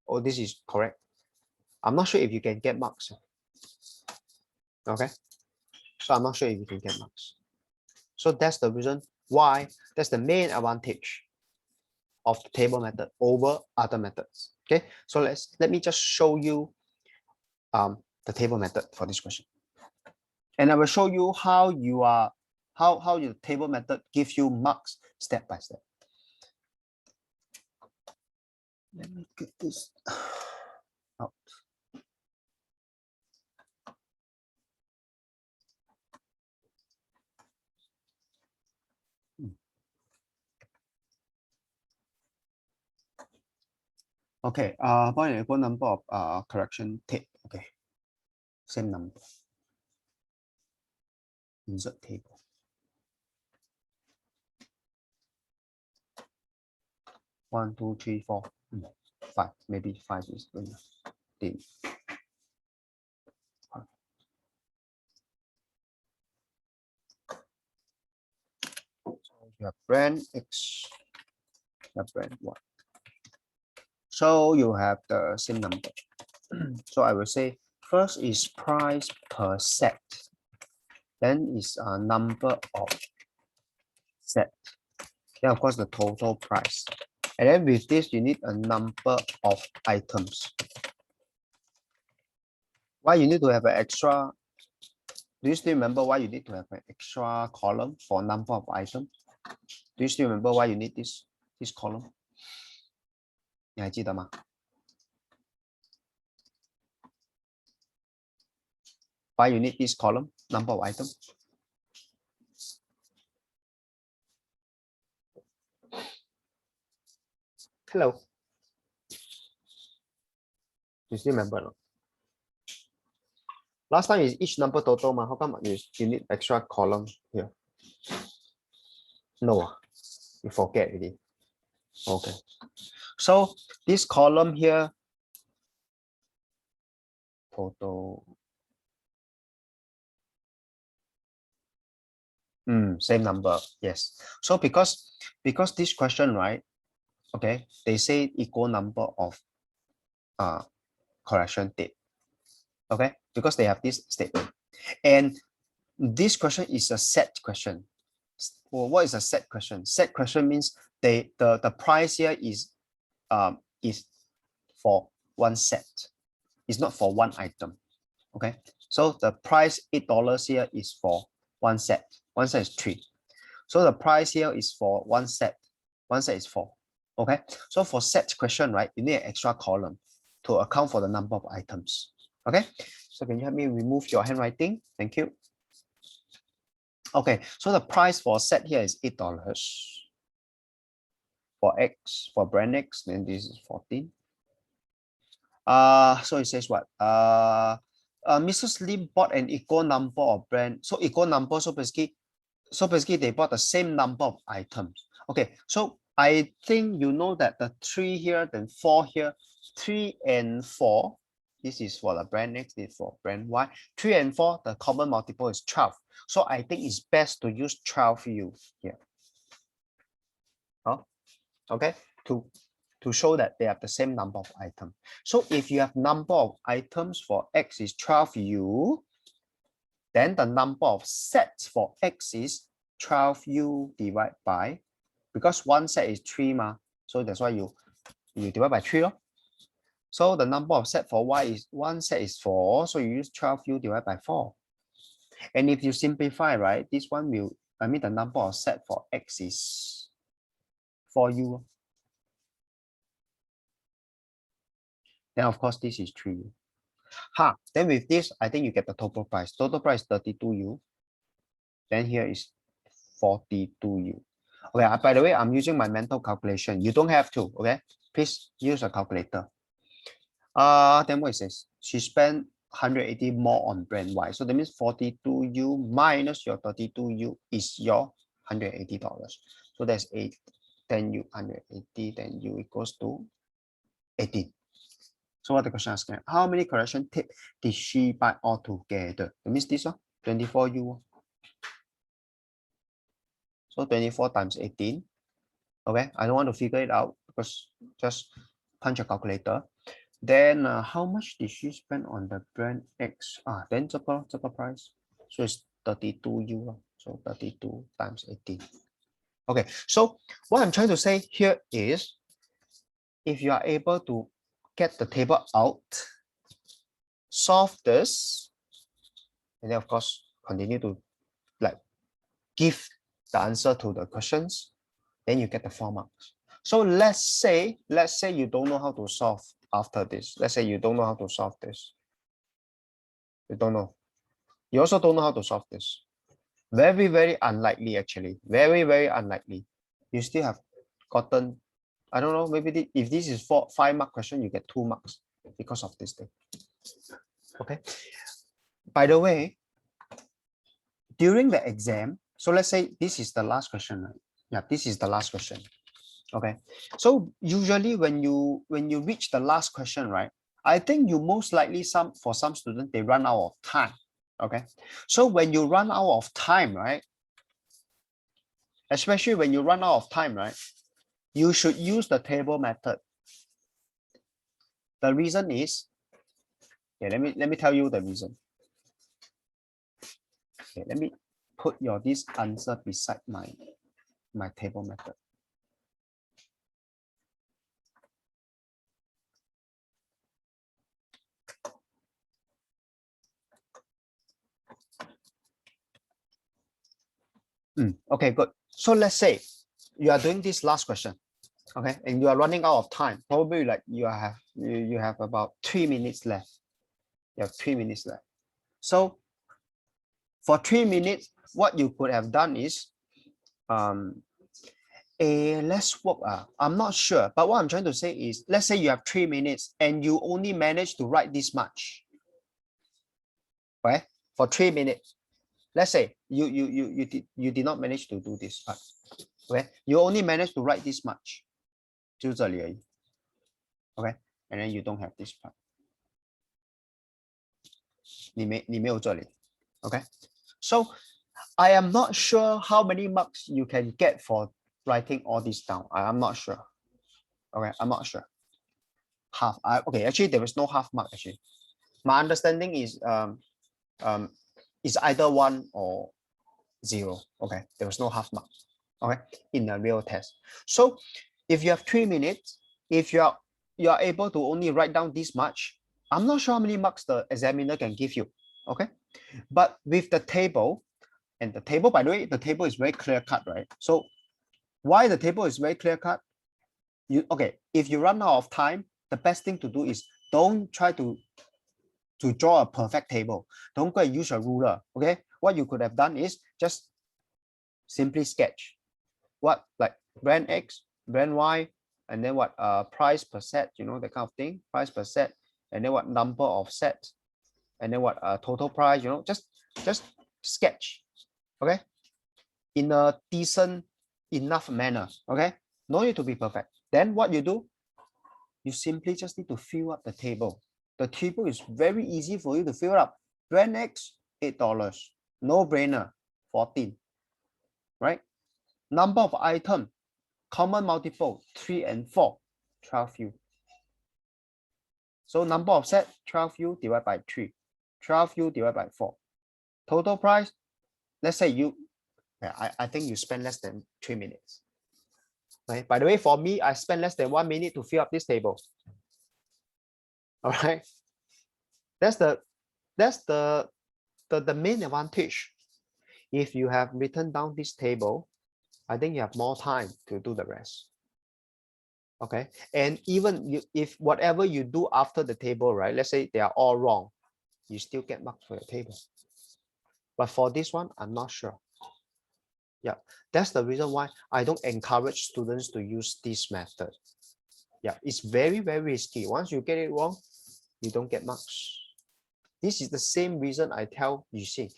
or this is correct. I'm not sure if you can get marks. Okay, so I'm not sure if you can get marks. So that's the reason why, that's the main advantage of the table method over other methods. Okay, so let me just show you the table method for this question. And I will show you how your table method gives you marks step by step. Let me get this out. Okay, find an equal number of correction tape. Okay, same number. Insert table. One, two, three, four, 5. Maybe 5 is good enough. So you have brand X, you have brand Y. So you have the same number. So I will say first is price per set. Then is a number of set. Then of course the total price. And then with this, you need a number of items. Why you need to have an extra? Do you still remember why you need to have an extra column for number of items? Do you still remember why you need this column? 你还记得吗? Why you need this column, number of items? Hello. You still remember? No? Last time is each number total, how come you need extra column here? No, you forget already. Okay. So this column here, total. Same number, yes. So because this question, right? Okay, they say equal number of correction tip. Okay, because they have this statement. And this question is a set question. Well, what is a set question? Set question means the price here is for one set. It's not for one item. Okay, so the price $8 here is for one set. One set is 3. So the price here is for one set. One set is 4. Okay, so for set question, right, you need an extra column to account for the number of items. Okay, so can you help me remove your handwriting? Thank you. Okay, so the price for set here is $8. For X, for brand X, then this is 14. So it says what? Mrs. Lim bought an equal number of brand. So equal number, so basically they bought the same number of items. Okay, so I think you know that the 3 here, then 4 here, 3 and 4. This is for the brand X, this is for brand Y. 3 and 4, the common multiple is 12. So I think it's best to use 12U here. Oh, okay, to show that they have the same number of items. So if you have number of items for X is 12U, then the number of sets for X is 12U divided by, because one set is 3 ma, so that's why you divide by 3. So the number of set for Y is one set is 4, so you use 12U divided by 4. And if you simplify, right, this one will, I mean the number of set for X is 4U. Then of course this is 3U. Then with this, I think you get the total price. Total price 32U. Then here is 42U. Okay, by the way, I'm using my mental calculation. You don't have to, okay? Please use a calculator. Then what it says? She spent 180 more on brand Y. So that means 42U minus your 32U is your $180. So that's 8, 10U, 180, then U equals to 18. So what the question asking? How many correction tape did she buy all together? That means this one, 24U. So 24 times 18. Okay, I don't want to figure it out because just punch a calculator. Then how much did she spend on the brand X? Then the price. So it's 32U. So 32 times 18. Okay, so what I'm trying to say here is, if you are able to get the table out, solve this, and then of course continue to like give the answer to the questions, then you get the 4 marks. So let's say you don't know how to solve after this. Let's say you don't know how to solve this. You don't know. You also don't know how to solve this. Very, very unlikely actually. Very, very unlikely. You still have gotten, I don't know, maybe if this is 5 mark question, you get 2 marks because of this thing. Okay. By the way, during the exam, so let's say this is the last question, right? Yeah, this is the last question. Okay, so usually when you reach the last question, right, I think you most likely for some students they run out of time. Okay, so when you run out of time, right, especially when you run out of time, right, you should use the table method. The reason is, let me tell you the reason. Okay, let me put this answer beside my table method. Okay, good. So let's say you are doing this last question, okay, and you are running out of time. Probably like you have about 3 minutes left. You have 3 minutes left. So for 3 minutes, what you could have done is, let's work. I'm not sure, but what I'm trying to say is, let's say you have 3 minutes and you only manage to write this much, right? For 3 minutes. Let's say you did not manage to do this part. Okay, you only managed to write this much. 就这里而已. Okay, and then you don't have this part. 你没有这里. Okay, so I am not sure how many marks you can get for writing all this down. I'm not sure. Okay, I'm not sure. half. Okay, actually there is no half mark actually. My understanding is either 1 or 0. Okay, there was no half mark. Okay, in a real test. So if you have 3 minutes, if you are able to only write down this much, I'm not sure how many marks the examiner can give you. Okay, but with the table, and the table, by the way, the table is very clear cut, right? So why the table is very clear cut? If you run out of time, the best thing to do is don't try to draw a perfect table. Don't go and use a ruler. Okay, what you could have done is just simply sketch what, like brand X, brand Y, and then what price per set, you know, that kind of thing, price per set, and then what number of sets, and then what total price, you know, just sketch, okay, in a decent enough manner. Okay, no need to be perfect. Then what you do, you simply just need to fill up the table. The table is very easy for you to fill up. Brand X, $8, no brainer, 14, right? Number of item, common multiple, 3 and 4, 12U. So number of set, 12U divided by 3, 12U divided by 4. Total price, let's say I think you spend less than 3 minutes. Right? By the way, for me, I spend less than 1 minute to fill up this table. All right. That's the main advantage. If you have written down this table, I think you have more time to do the rest. Okay, and even if whatever you do after the table, right, let's say they are all wrong, you still get marks for your table. But for this one, I'm not sure. Yeah, that's the reason why I don't encourage students to use this method. Yeah, it's very, very risky. Once you get it wrong, you don't get marks. This is the same reason I tell you, see,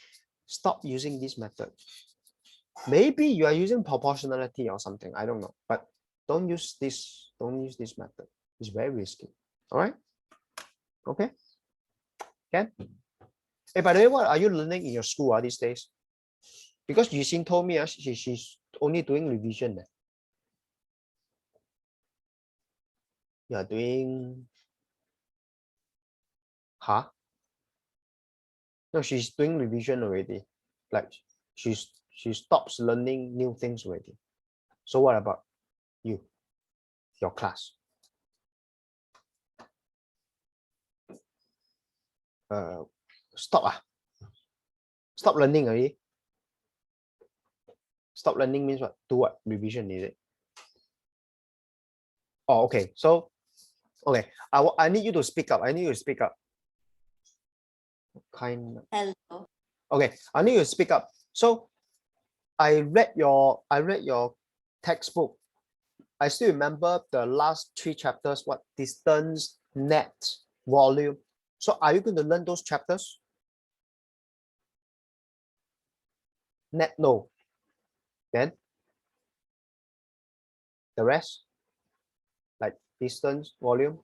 stop using this method. Maybe you are using proportionality or something, I don't know, but don't use this method. It's very risky. All right, okay, Ken. Hey, by the way, what are you learning in your school these days? Because Yuxin told me she's only doing revision. You are doing, huh? No, she's doing revision already. Like she stops learning new things already. So what about you, your class? Stop learning already. Stop learning means what? Do what? Revision, is it? Oh, okay. So, okay. I need you to speak up. I need you to speak up. Hello. Okay, I need you to speak up. So, I read your textbook. I still remember the last 3 chapters. What? Distance, net, volume. So, are you going to learn those chapters? Net, no. Then the rest, like distance, volume.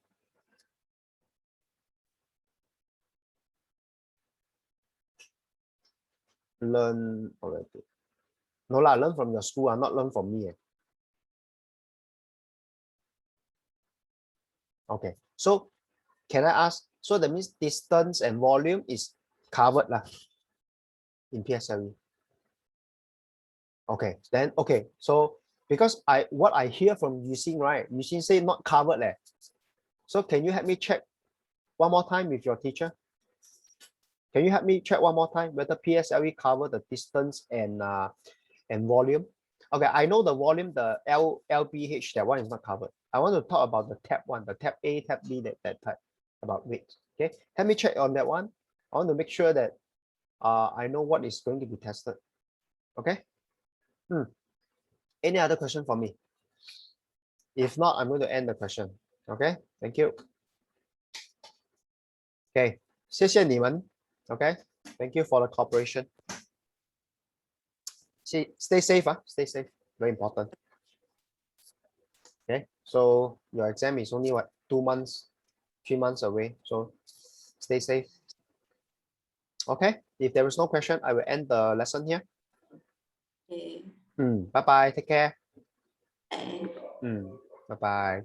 Learn already. No lah, learn from your school, not learn from me. Okay, so can I ask? So that means distance and volume is covered lah in PSLE. Okay, then okay. So because what I hear from Yuxin, right? Yuxin say not covered leh. So can you help me check one more time with your teacher? Can you help me check one more time whether PSLE cover the distance and volume? Okay, I know the volume, the LBH, that one is not covered. I want to talk about the tab one, the tab A, tab B, that type, about weight. Okay, help me check on that one. I want to make sure that I know what is going to be tested. Okay. Any other question for me? If not, I'm going to end the question. Okay, thank you. Okay, 谢谢你们. Okay, thank you for the cooperation. Stay safe, stay safe. Very important. Okay, so your exam is only what, 2 months, 3 months away. So stay safe. Okay, if there is no question, I will end the lesson here. Okay. Bye bye. Take care. Bye. Bye bye.